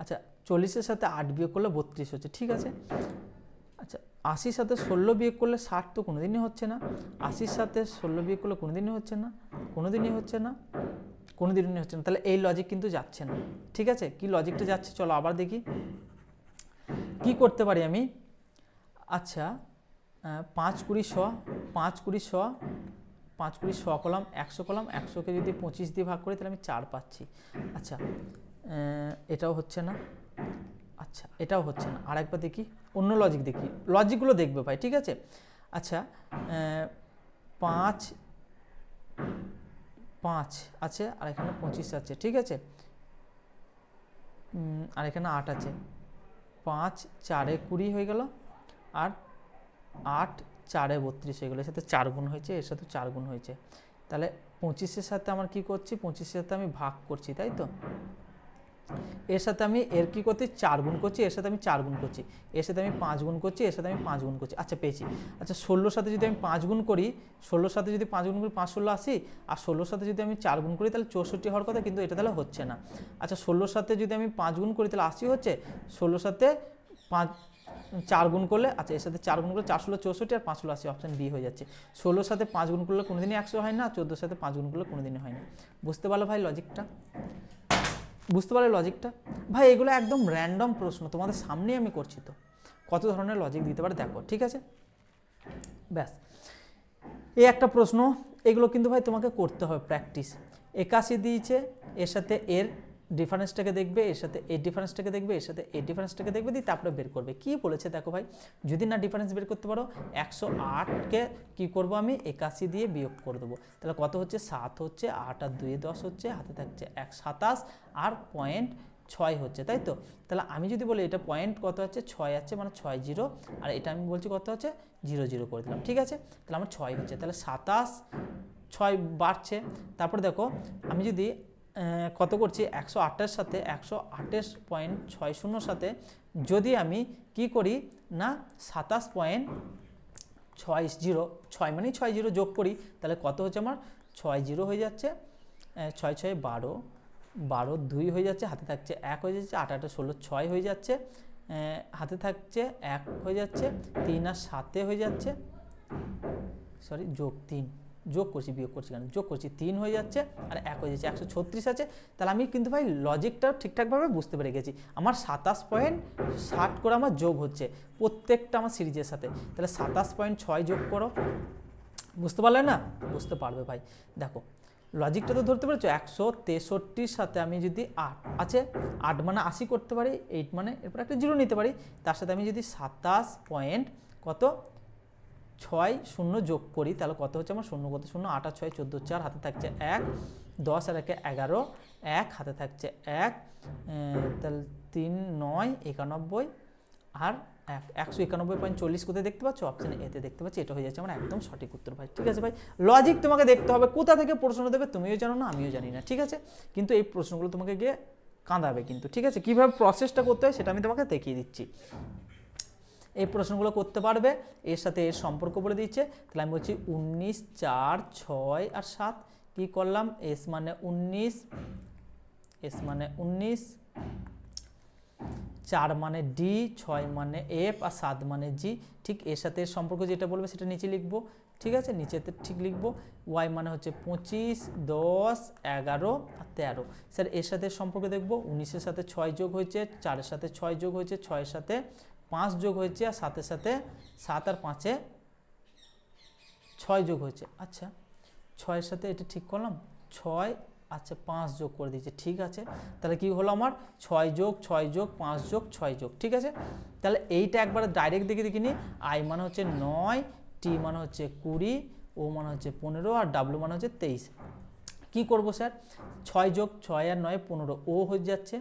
আচ্ছা 40-এর সাথে 8 বিয়োগ করলে 32 হচ্ছে, ঠিক আছে। আচ্ছা 80-র সাথে 16 বিয়োগ করলে 60 তো কোনোদিনই হচ্ছে না, 80-র সাথে 16 বিয়োগ করলে কোনোদিনই হচ্ছে না, কোনোদিনই হচ্ছে না, কোনোদিনই হচ্ছে না, তাহলে এই লজিক কিন্তু যাচ্ছে না, ঠিক আছে। কি লজিকটা যাচ্ছে চলো আবার দেখি কি করতে পারি আমি। আচ্ছা 5 20 100, 5 20 100, 5 20 100 কলাম 100 কলাম, 100কে যদি 25 দিয়ে ভাগ করি তাহলে আমি 4 পাচ্ছি, আচ্ছা এটাও হচ্ছে না, আচ্ছা এটাও হচ্ছে না, আরেকবার দেখি অন্য লজিক দেখি, লজিকগুলো দেখবে ভাই, ঠিক আছে। আচ্ছা 5 5 আছে আর এখানে 25 আছে, ঠিক আছে, আর এখানে 8 আছে, 5 4-এ 20 হয়ে গেল, আর 8 4-এ 32 হয়ে গেলো, এর সাথে 4 গুণ হয়েছে, এর সাথে 4 গুণ হয়েছে, তাহলে 25-এর সাথে আমার কি করছি, 25-এর সাথে আমি ভাগ করছি, তাই তো, এর সাথে আমি এর কি করছি 4 গুণ করছি, এর সাথে আমি 4 গুণ করছি, এর সাথে আমি 5 গুণ করছি, এর সাথে আমি 5 গুণ করছি, আচ্ছা পেয়েছি। আচ্ছা 16-র সাথে যদি আমি 5 গুণ করি, 16-র সাথে যদি 5 গুণ করি 5 16 80, আর 16-র সাথে যদি আমি 4 গুণ করি তাহলে 64 হওয়ার কথা, কিন্তু এটা তাহলে হচ্ছে না। আচ্ছা 16-র সাথে যদি আমি 5 গুণ করি তাহলে 80 হচ্ছে, 16-র সাথে 4 গুণ করলে, আচ্ছা এর সাথে 4 গুণ করলে 4 16 64 আর 5 16 80, অপশন বি হয়ে যাচ্ছে। 16-র সাথে 5 গুণ করলে কোনোদিনই 100 হয় না, 14-র সাথে 5 গুণ করলে কোনোদিনই হয় না। বুঝতে পারলো ভাই লজিকটা, বুঝতে পারলে লজিকটা ভাই, এগুলো একদম র্যান্ডম প্রশ্ন, তোমাদের সামনেই আমি করছি তো, কত ধরনের লজিক দিতে পারে দেখো, ঠিক আছে। ব্যাস এই একটা প্রশ্ন, এগুলো কিন্তু ভাই তোমাকে করতে হবে প্র্যাকটিস। 81 দিয়েছে, এর সাথে এর ডিফারেন্সটাকে দেখবে, এর সাথে এর ডিফারেন্সটাকে দেখবে, এর সাথে এর ডিফারেন্সটাকে দেখবে, দিয়ে তারপরে বের করবে। কি বলেছে দেখো ভাই, যদি না ডিফারেন্স বের করতে পারো 108কে কি করব আমি 81 দিয়ে বিয়োগ করে দেবো, তাহলে কত হচ্ছে 7 হচ্ছে, 8 আর 2 10 হচ্ছে, হাতে থাকছে 27 আর 0.6 হচ্ছে, তাই তো। তাহলে আমি যদি বলি এটা পয়েন্ট কত আছে 6 আছে, মানে 60, আর এটা আমি বলছি কত হচ্ছে 00 করে দিলাম, ঠিক আছে, তাহলে আমার 6 হচ্ছে, তাহলে 27 6 বাড়ছে। তারপরে দেখো আমি যদি কত করছি 108-এর সাথে 128.60 সাথে যদি আমি কি করি না 27.60, মানে 60 যোগ করি, তাহলে কত হচ্ছে আমার 60 হয়ে যাচ্ছে, 6 6 12, 12 2 হয়ে যাচ্ছে, হাতে থাকছে 1 হয়ে যাচ্ছে, 8 8 16 6 হয়ে যাচ্ছে, হাতে থাকছে 1 হয়ে যাচ্ছে, 3 আর 7 হয়ে যাচ্ছে, সরি যোগ 3, যোগ করছি বিয়োগ করছি কেন, যোগ করছি 3 হয়ে যাচ্ছে আর 1 হয়ে যাচ্ছে, 136 আছে। তাহলে আমি কিন্তু ভাই লজিকটা ঠিকঠাকভাবে বুঝতে পেরে গেছি, আমার 27.60 করে আমার যোগ হচ্ছে প্রত্যেকটা আমার সিরিজের সাথে, তাহলে 27.6 যোগ করো, বুঝতে পারলে না, বুঝতে পারবে ভাই। দেখো লজিকটা তো ধরতে পেরেছো, 163-র সাথে আমি যদি 8 আছে, 8 মানে 80 করতে পারি, 8 মানে এরপর একটা 0 নিতে পারি, তার সাথে আমি যদি 27 পয়েন্ট কত 60 যোগ করি, তাহলে কত হচ্ছে আমার 0 কত 0, 8 আর 6 14 4, হাতে থাকছে 1, 10 আর 1 11, 1 হাতে থাকছে 1, তাহলে 3 9 91 আর 191.40 কোথায় দেখতে পাচ্ছ, অপশন এতে দেখতে পাচ্ছি, এটা হয়ে যাচ্ছে আমার একদম সঠিক উত্তর ভাই, ঠিক আছে ভাই। লজিক তোমাকে দেখতে হবে, কোথা থেকে প্রশ্ন দেবে তুমিও জানো না আমিও জানি না, ঠিক আছে, কিন্তু এই প্রশ্নগুলো তোমাকে গিয়ে কাঁদাবে কিন্তু, ঠিক আছে। কীভাবে প্রসেসটা করতে হয় সেটা আমি তোমাকে দেখিয়ে দিচ্ছি। এই প্রশ্নগুলো করতে পারবে। এর সাথে এর সম্পর্ক বলে দিচ্ছে, তাহলে আমি বলছি 19, 4, 6 আর 7। কি করলাম, এস মানে 19, 4 মানে ডি, 6 মানে এফ আর 7 মানে জি। ঠিক এর সাথে এর সম্পর্ক যেটা বলবে সেটা নিচে লিখবো, ঠিক আছে, নিচেতে ঠিক লিখবো। ওয়াই মানে হচ্ছে 25, 10, 11 আর 13। স্যার এর সাথে সম্পর্ক দেখবো, 19-এর সাথে 6 যোগ হয়েছে, 4-এর সাথে 6 যোগ হয়েছে, 6-এর সাথে 5 যোগ হয়েছে, আর 7-এর সাথে 7 আর 5-এ 6 যোগ হয়েছে। আচ্ছা 6-এর সাথে এটা ঠিক করলাম, 6, আচ্ছা 5 যোগ করে দিয়েছে, ঠিক আছে। তাহলে কি হলো আমার 6 যোগ 6 যোগ 5 যোগ 6 যোগ, ঠিক আছে। তাহলে এইটা একবার ডাইরেক্ট দেখিনি, আই মানে হচ্ছে 9, টি মানে হচ্ছে 20, ও মানে হচ্ছে 15 আর ডাব্লিউ মানে হচ্ছে 23। কি করব স্যার, 6 যোগ 6 আর 9 15, ও হয়ে যাচ্ছে,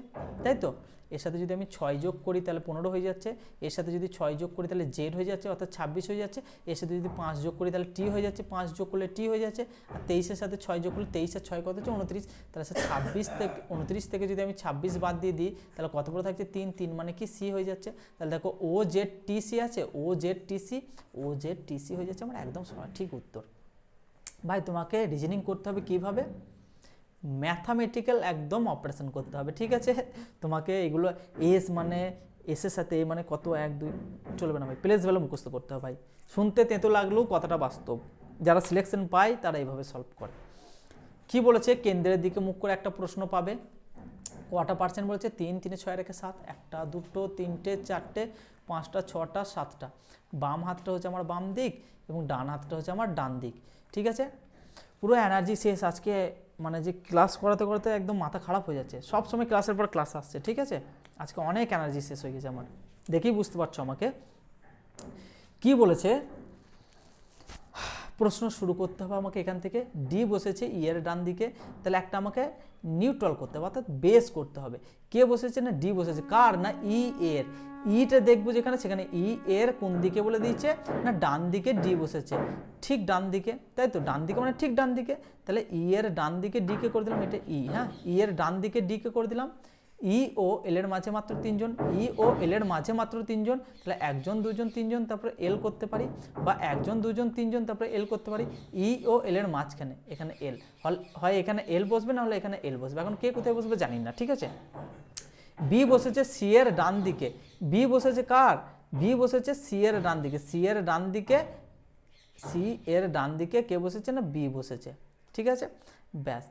তাই তো। এর সাথে যদি আমি 6 যোগ করি তাহলে 15 হয়ে যাচ্ছে, এর সাথে যদি 6 যোগ করি তাহলে জেড হয়ে যাচ্ছে অর্থাৎ 26 হয়ে যাচ্ছে, এর সাথে যদি 5 যোগ করি তাহলে টি হয়ে যাচ্ছে, 5 যোগ করলে টি হয়ে যাচ্ছে, আর 23-এর সাথে 6 যোগ করলে 23 আর 6 কত হচ্ছে 29। তাহলে স্যার 26 থেকে 29 থেকে যদি আমি 26 বাদ দিয়ে দিই তাহলে কত পড়ে থাকছে 3, 3 মানে কি সি হয়ে যাচ্ছে। তাহলে দেখো ও জেড টি সি আছে, ও জেড টি সি, ও জেড টি সি হয়ে যাচ্ছে আমার একদম সঠিক উত্তর। ভাই তোমাকে রিজনিং করতে হবে কিভাবে, ম্যাথামেটিক্যাল একদম অপারেশন করতে হবে, ঠিক আছে। তোমাকে এগুলো এস মানে এসের সাথে এ মানে কত 1, 2 চলবে না ভাই, প্লেস ভ্যালু মুখস্থ করতে হবে ভাই। শুনতে তেতো লাগলেও কথাটা বাস্তব, যারা সিলেকশন পায় তারা এইভাবে সলভ করে। কি বলেছে, কেন্দ্রের দিকে মুখ করে একটা প্রশ্ন পাবে, কটা পার্সেন্ট বলেছে 3, 3 6 রেখে 7, 1, 2, 3, 4, 5, 6, 7টা। বাম হাতটা হচ্ছে আমার বাম দিক এবং ডান হাতটা হচ্ছে আমার ডান দিক, ঠিক আছে। পুরো এনার্জি শেষ আজকে, মানে যে ক্লাস করাতে করাতে একদম মাথা খারাপ হয়ে যাচ্ছে, সব সময় ক্লাসের পর ক্লাস আসছে, ঠিক আছে। আজকে অনেক এনার্জি শেষ হয়ে গেছে আমার, দেখেই বুঝতে পারছো আমাকে। কি বলেছে, প্রশ্ন শুরু করতে হবে আমাকে এখান থেকে, ডি বসেছে ই এর ডান দিকে, তাহলে একটা আমাকে নিউট্রাল করতে হবে অর্থাৎ বেস করতে হবে। কে বসেছে না ডি বসেছে, কার না ই এর, ইটা দেখবো যেখানে সেখানে ই এর কোন দিকে বলে দিয়েছে না ডান দিকে ডি বসেছে, ঠিক ডান দিকে, তাই তো, ডান দিকে মানে ঠিক ডান দিকে। তাহলে ই এর ডান দিকে ডি কে করে দিলাম, এটা ই, হ্যাঁ ই এর ডান দিকে ডি কে করে দিলাম। ই ও এল এর মাঝে মাত্র 3 জন, ই ও এল এর মাঝে মাত্র 3 জন, তাহলে 1 জন 2 জন 3 জন তারপরে এল করতে পারি, বা 1 জন 2 জন 3 জন তারপরে এল করতে পারি। ই ও এল এর মাঝখানে এখানে এল, হয় এখানে এল বসবে না হলে এখানে এল বসবে, এখন কে কোথায় বসবে জানি না, ঠিক আছে। বি বসেছে সি এর ডান দিকে, বি বসেছে কার, বি বসেছে সি এর ডান দিকে, সি এর ডান দিকে, সি এর ডান দিকে কে বসেছে না বি বসেছে, ঠিক আছে। ব্যাস,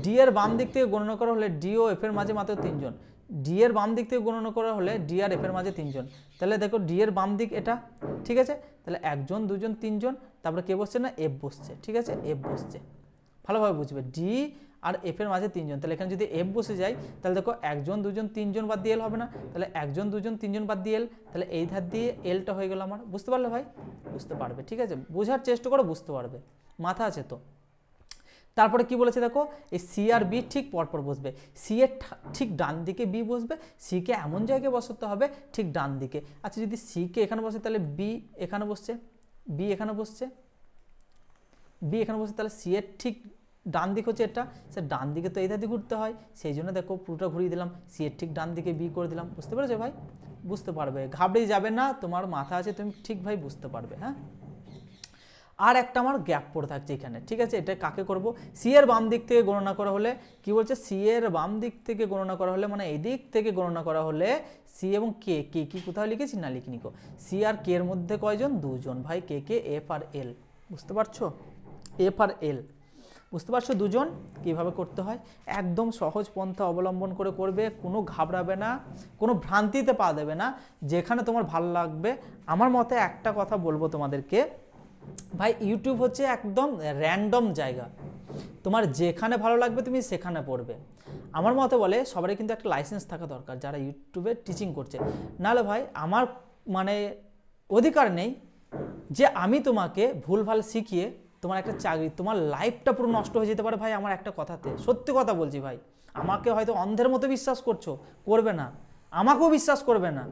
ডি এর বাম দিক থেকে গণনা করা হলে ডি ও এফ এর মাঝে মাত্র 3 জন, ডি এর বাম দিক থেকে গণনা করা হলে ডি আর এফ এর মাঝে 3 জন, তাহলে দেখো ডি এর বাম দিক এটা, ঠিক আছে। তাহলে 1 জন 2 জন 3 জন তারপরে কে বসছে না এফ বসছে, ঠিক আছে, এফ বসছে, ভালোভাবে বুঝবে, ডি আর এফ এর মাঝে 3 জন, তাহলে এখানে যদি এফ বসে যায় তাহলে দেখো 1 জন 2 জন 3 জন বাদ দিয়ে এল হবে না, তাহলে 1 জন 2 জন 3 জন বাদ দিয়ে এল, তাহলে এই ধার দিয়ে এলটা হয়ে গেল আমার, বুঝতে পারলে ভাই, বুঝতে পারবে, ঠিক আছে, বোঝার চেষ্টা করো বুঝতে পারবে, মাথা আছে তো। তারপরে কি বলেছে দেখো, এই সি আর বি ঠিক পরপর বসবে, সি এর ঠিক ডান দিকে বি বসবে, সি কে এমন জায়গায় বসাতে হবে ঠিক ডান দিকে। আচ্ছা যদি সি কে এখানে বসে তাহলে বি এখানে বসছে, বি এখানে বসছে, বি এখানে বসে, তাহলে সি এর ঠিক ডান দিক হচ্ছে এটা, সে ডান দিকে তো এই ধার দিয়ে ঘুরতে হয়, সেই জন্য দেখো পুরোটা ঘুরিয়ে দিলাম, সি এর ঠিক ডান দিকে বি করে দিলাম, বুঝতে পেরেছো ভাই, বুঝতে পারবে, ঘাবড়ে যাবে না, তোমার মাথা আছে তুমি ঠিক ভাই বুঝতে পারবে, হ্যাঁ। আর একটা আমার গ্যাপ পড়ে থাকছে এখানে, ঠিক আছে, এটা কাকে করব, সি এর বাম দিক থেকে গণনা করা হলে, কি বলছে সি এর বাম দিক থেকে গণনা করা হলে মানে এই দিক থেকে গণনা করা হলে সি এবং কে, কে কি কোথাও লিখেছি না লিখিনি কো, সি আর কে এর মধ্যে কয়জন 2 জন ভাই, কে কে এফ আর এল, বুঝতে পারছো, এফ আর এল, বুঝতে পারছো 2 জন কীভাবে করতে হয়, একদম সহজ পন্থা অবলম্বন করে করবে, কোনো ঘাবড়াবে না, কোনো ভ্রান্তিতে পা দেবে না, যেখানে তোমার ভালো লাগবে। আমার মতে একটা কথা বলবো তোমাদেরকে ভাই, ইউটিউব হচ্ছে একদম র্যান্ডম জায়গা, তোমার যেখানে ভালো লাগবে তুমি সেখানে পড়বে। আমার মতে বলে সবারই কিন্তু একটা লাইসেন্স থাকা দরকার যারা ইউটিউবে টিচিং করছে, নাহলে ভাই আমার মানে অধিকার নেই যে আমি তোমাকে ভুলভাল শিখিয়ে তোমার একটা চাকরি, তোমার লাইফটা পুরো নষ্ট হয়ে যেতে পারে ভাই আমার একটা কথাতে, সত্যি কথা বলছি ভাই। আমাকে হয়তো অন্ধের মতো বিশ্বাস করছো, করবে না, আমাকেও বিশ্বাস করবে না,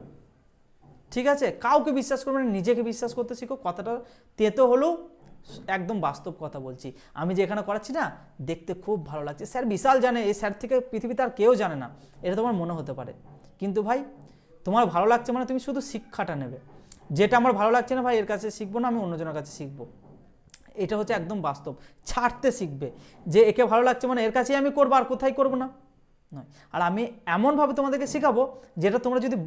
ঠিক আছে, কাউকে বিশ্বাস করবে না, নিজেকে বিশ্বাস করতে শিখো, কথাটা তেতো হলেও একদম বাস্তব কথা বলছি। আমি যেখানে করাচ্ছি না দেখতে খুব ভালো লাগছে, স্যার বিশাল জানে, এই স্যার থেকে পৃথিবীতে আর কেউ জানে না, এটা তোমার মনে হতে পারে, কিন্তু ভাই তোমার ভালো লাগছে মানে তুমি শুধু শিক্ষাটা নেবে, যেটা আমার ভালো লাগছে না ভাই এর কাছে শিখবো না, আমি অন্যজনের কাছে শিখবো। এটা হচ্ছে একদম বাস্তব। ছাড়তে শিখবে, যে একে ভালো লাগছে মানে এর কাছেই আমি করবো, আর কোথায় করবো না নয়। আর আমি এমনভাবে তোমাদেরকে শেখাবো যেটা তোমরা যদি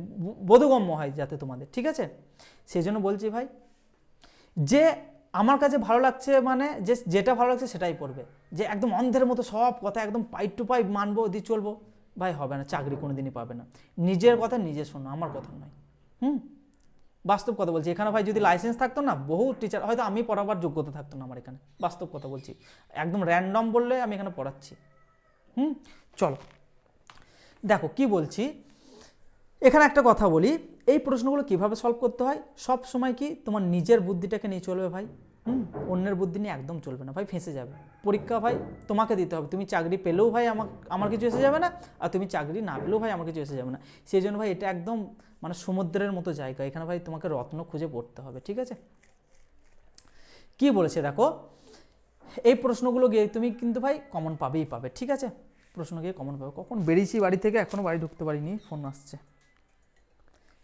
বোধগম্য হয় যাতে তোমাদের, ঠিক আছে। সেই জন্য বলছি ভাই, যে আমার কাছে ভালো লাগছে মানে যে যেটা ভালো লাগছে সেটাই পড়বে, যে একদম অন্ধের মতো সব কথা একদম পাইপ টু পাইপ মানবো দিয়ে চলবো, ভাই হবে না, চাকরি কোনো দিনই পাবে না। নিজের কথা নিজে শোনো, আমার কথা নয়। বাস্তব কথা বলছি। এখানে ভাই যদি লাইসেন্স থাকতো না, বহু টিচার হয়তো আমি পড়াবার যোগ্যতা থাকতো না আমার এখানে, বাস্তব কথা বলছি। একদম র্যান্ডম বললে আমি এখানে পড়াচ্ছি। চলো দেখো কি বলছি। এখানে একটা কথা বলি, এই প্রশ্নগুলো কিভাবে সলভ করতে হয়, সব সময় কি তোমার নিজের বুদ্ধিটাকে নিয়ে চলবে ভাই। অন্যের বুদ্ধি নিয়ে একদম চলবে না ভাই, ফেঁসে যাবে। পরীক্ষা ভাই তোমাকে দিতে হবে, তুমি চাকরি পেলেও ভাই আমার কিছু এসে যাবে না, আর তুমি চাকরি না পেলেও ভাই আমার কিছু এসে যাবে না। সেই জন্য ভাই এটা একদম মানে সমুদ্রের মতো জায়গা, এখানে ভাই তোমাকে রত্ন খুঁজে পড়তে হবে, ঠিক আছে। কি বলেছে দেখো, এই প্রশ্নগুলো গিয়ে তুমি কিন্তু ভাই কমন পাবেই পাবে, ঠিক আছে। প্রশ্ন গিয়ে কমন পাবে। কখন বেরিয়েছি বাড়ি থেকে, এখনও বাড়ি ঢুকতে পারিনি, ফোন আসছে।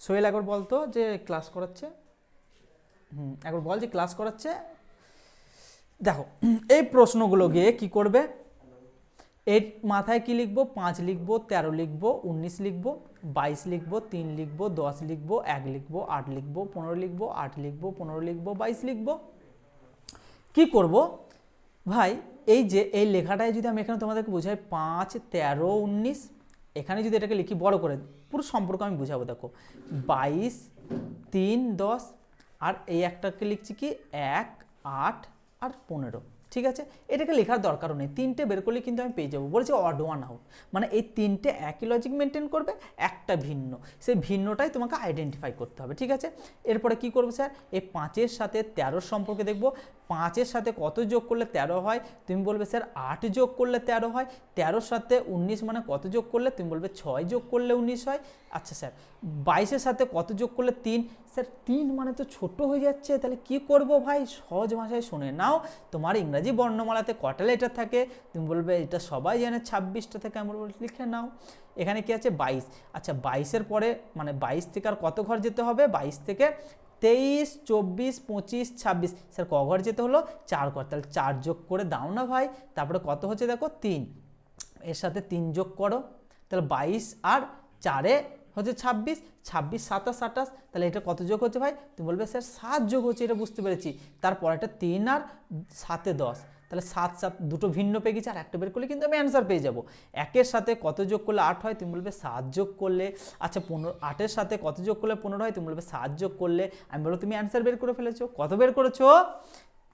সোহেল একবার বলতো যে ক্লাস করাচ্ছে, একবার বল যে ক্লাস করাচ্ছে। দেখো এই প্রশ্নগুলো গিয়ে কি করবে, এর মাথায় কি লিখবো, 5 লিখবো, 13 লিখবো, 19 লিখবো, 22 লিখবো, 3 লিখবো, 10 লিখবো, 1 লিখবো, 8 লিখবো, 15 লিখবো, 8 লিখবো, 15 লিখবো, 22 লিখবো। কি করব ভাই, এই যে এই লেখাটায় যদি আমি এখানে তোমাদেরকে বোঝাই 5, 13, 19, এখানে যদি এটাকে লিখি বড় করে, পুরো সম্পর্ক আমি বুঝাবো। দেখো 22, 3, 10, আর এই একটাকে লিখছি কি 1, 8 আর 15, ঠিক আছে। এটাকে লেখার দরকারও নেই, 3টে বের করলে কিন্তু আমি পেয়ে যাবো। বলেছি অড ওয়ান আউট, মানে এই 3টে একই লজিক মেনটেন করবে, একটা ভিন্ন, সেই ভিন্নটাই তোমাকে আইডেন্টিফাই করতে হবে, ঠিক আছে। এরপরে কি করবো স্যার, এই 5-এর সাথে 13 সম্পর্কে দেখবো। 5-এর সাথে কত যোগ করলে 13 হয়, তুমি বলবে স্যার 8 যোগ করলে 13 হয়। 13-র সাথে 19 মানে কত যোগ করলে, তুমি বলবে 6 যোগ করলে 19 হয়। আচ্ছা স্যার 22-এর সাথে কত যোগ করলে 3, স্যার 3 মানে তো ছোট হয়ে যাচ্ছে, তাহলে কি করব ভাই, সহজ ভাষায় শুনে নাও। তোমার ইংরাজি বর্ণমালাতে কটা লেটার থাকে, তুমি বলবে এটা সবাই জানে 26টা থেকে, আমি বলবো লিখে নাও। এখানে কি আছে 22, আচ্ছা 22-এর পরে মানে 22 থেকে আর কত ঘর যেতে হবে, 22 থেকে 23, 24, 25, 26, স্যার ক ঘর যেতে হলো, 4 ঘর, তাহলে 4 যোগ করে দাও না ভাই। তারপরে কত হচ্ছে দেখো 3, এর সাথে 3 যোগ করো, তাহলে 22 আর 4-এ হচ্ছে 26, 26, 27, 28, তাহলে এটা কত যোগ হচ্ছে ভাই, তুমি বলবে স্যার 7 যোগ হচ্ছে, এটা বুঝতে পেরেছি। তারপর একটা 3 আর 7-এ 10, তাহলে 7, 7 দুটো ভিন্ন পেয়ে গেছে, আর একটা বের করলে কিন্তু আমি অ্যান্সার পেয়ে যাবো। 1-এর সাথে কত যোগ করলে 8 হয়, তুমি বলবে 7 যোগ করলে। আচ্ছা 8-এর সাথে কত যোগ করলে 15 হয়, তুমি বলবে 7 যোগ করলে। আমি বলবো তুমি অ্যান্সার বের করে ফেলেছো, কত বের করেছো,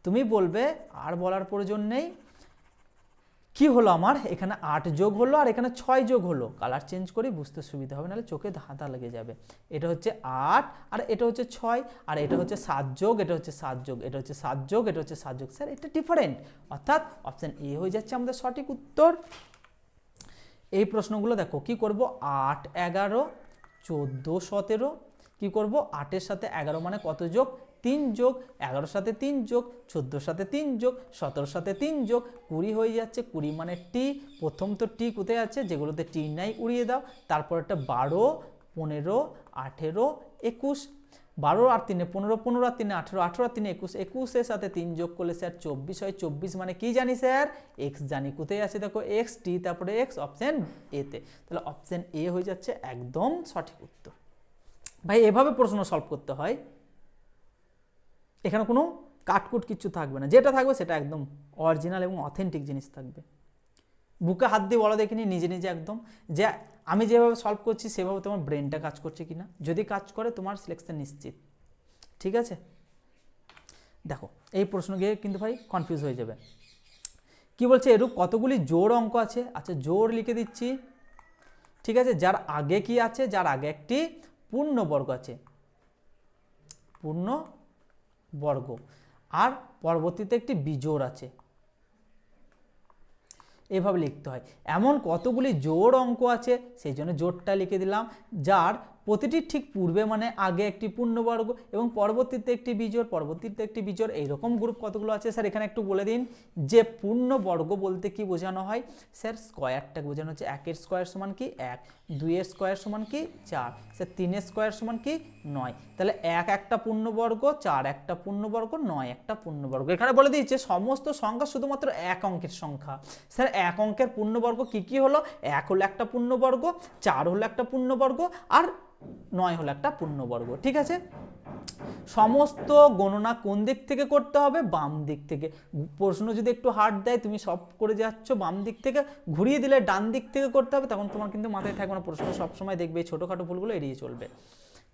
তুমি বলবে আর বলার প্রয়োজন নেই। কি হলো আমার এখানে 8 যোগ হলো, আর এখানে 6 যোগ হলো। কালার চেঞ্জ করি, বুঝতে সুবিধা হবে, নাহলে চোখে ধাঁধা লেগে যাবে। এটা হচ্ছে 8 আর এটা হচ্ছে 6, আর এটা হচ্ছে 7 যোগ, এটা হচ্ছে 7 যোগ, এটা হচ্ছে 7 যোগ, এটা হচ্ছে 7 যোগ। স্যার এটা ডিফারেন্ট, অর্থাৎ অপশন এ হয়ে যাচ্ছে আমাদের সঠিক উত্তর। এই প্রশ্নগুলো দেখো কি করব, 8, 11, 14, 17, কি করব 8-এর সাথে 11 মানে কত যোগ, 3 যোগ, 11-এর সাথে 3 যোগ, 14-এর সাথে 3 যোগ, 17-এর সাথে 3 যোগ, 20 হয়ে যাচ্ছে। 20 মানে টি, প্রথম তো টি কোথায় আছে, যেগুলোতে টি নাই উড়িয়ে দাও। তারপর একটা 12, 15, 18, 21, 12 আর 3 15, 15 আর 3 18, 18 আর 3 21, 21-এর সাথে 3 যোগ করলে স্যার 24 হয়। 24 মানে কি জানি স্যার, এক্স জানি, কোথায় আছে দেখো এক্স, টি তারপরে এক্স, অপশন এতে। তাহলে অপশন এ হয়ে যাচ্ছে একদম সঠিক উত্তর। ভাই এভাবে প্রশ্ন সলভ করতে হয়, এখানে কোনো কাটকুট কিছু থাকবে না, যেটা থাকবে সেটা একদম অরিজিনাল এবং অথেন্টিক জিনিস থাকবে। বুকে হাত দিয়ে বলা দেখিনি নিজে নিজে একদম, যে আমি যেভাবে সলভ করছি সেভাবে তোমার ব্রেনটা কাজ করছে কিনা, যদি কাজ করে তোমার সিলেকশন নিশ্চিত, ঠিক আছে। দেখো এই প্রশ্ন গিয়ে কিন্তু ভাই কনফিউজ হয়ে যাবে। কি বলছে, এরূপ কতগুলি জোড় অঙ্ক আছে, আচ্ছা জোড় লিখে দিচ্ছি, ঠিক আছে। যার আগে কি আছে, যার আগে একটি পূর্ণবর্গ আছে, পূর্ণবর্গ, আর পরবর্তীতে একটি বিজোড় আছে, এভাবে লিখতে হয়। এমন কতগুলি জোড় অঙ্ক আছে, সেই জন্য জোড়টা লিখে দিলাম, যার প্রতিটি ঠিক পূর্বে মানে আগে একটি পূর্ণবর্গ এবং পরবর্তীতে একটি বিজোড়, পরবর্তীতে একটি বিজোড়, এইরকম গ্রুপ কতগুলো আছে স্যার এখানে একটু বলে দিন। যে পূর্ণবর্গ বলতে কি বোঝানো হয় স্যার, স্কোয়ারটাকে বোঝানো হচ্ছে 1 এর স্কোয়ার সমান কি 1, 2 এর স্কোয়ার সমান কি 4, স্যার 3 এর স্কোয়ার সমান কি 9, তাহলে 1 একটা পূর্ণবর্গ, 4 একটা পূর্ণবর্গ, 9 একটা পূর্ণবর্গ। এখানে বলে দিয়েছে সমস্ত সংখ্যা শুধুমাত্র এক অঙ্কের সংখ্যা। স্যার এক অঙ্কের পূর্ণবর্গ কি কি হলো, 1 হলো একটা পূর্ণবর্গ, 4 হলো একটা পূর্ণবর্গ, আর 9 হলো একটা পূর্ণবর্গ। ঠিক আছে, সমস্ত গণনা কোন দিক থেকে করতে হবে, বাম দিক থেকে। প্রশ্ন যদি একটু হার্ড দেয়, তুমি সব করে যাচ্ছ বাম দিক থেকে, ঘুরিয়ে দিলে ডান দিক থেকে করতে হবে, তখন তোমার কিন্তু মাথায় থাকবে না, প্রশ্ন সবসময় দেখবে এই ছোটোখাটো ভুলগুলো এড়িয়ে চলবে।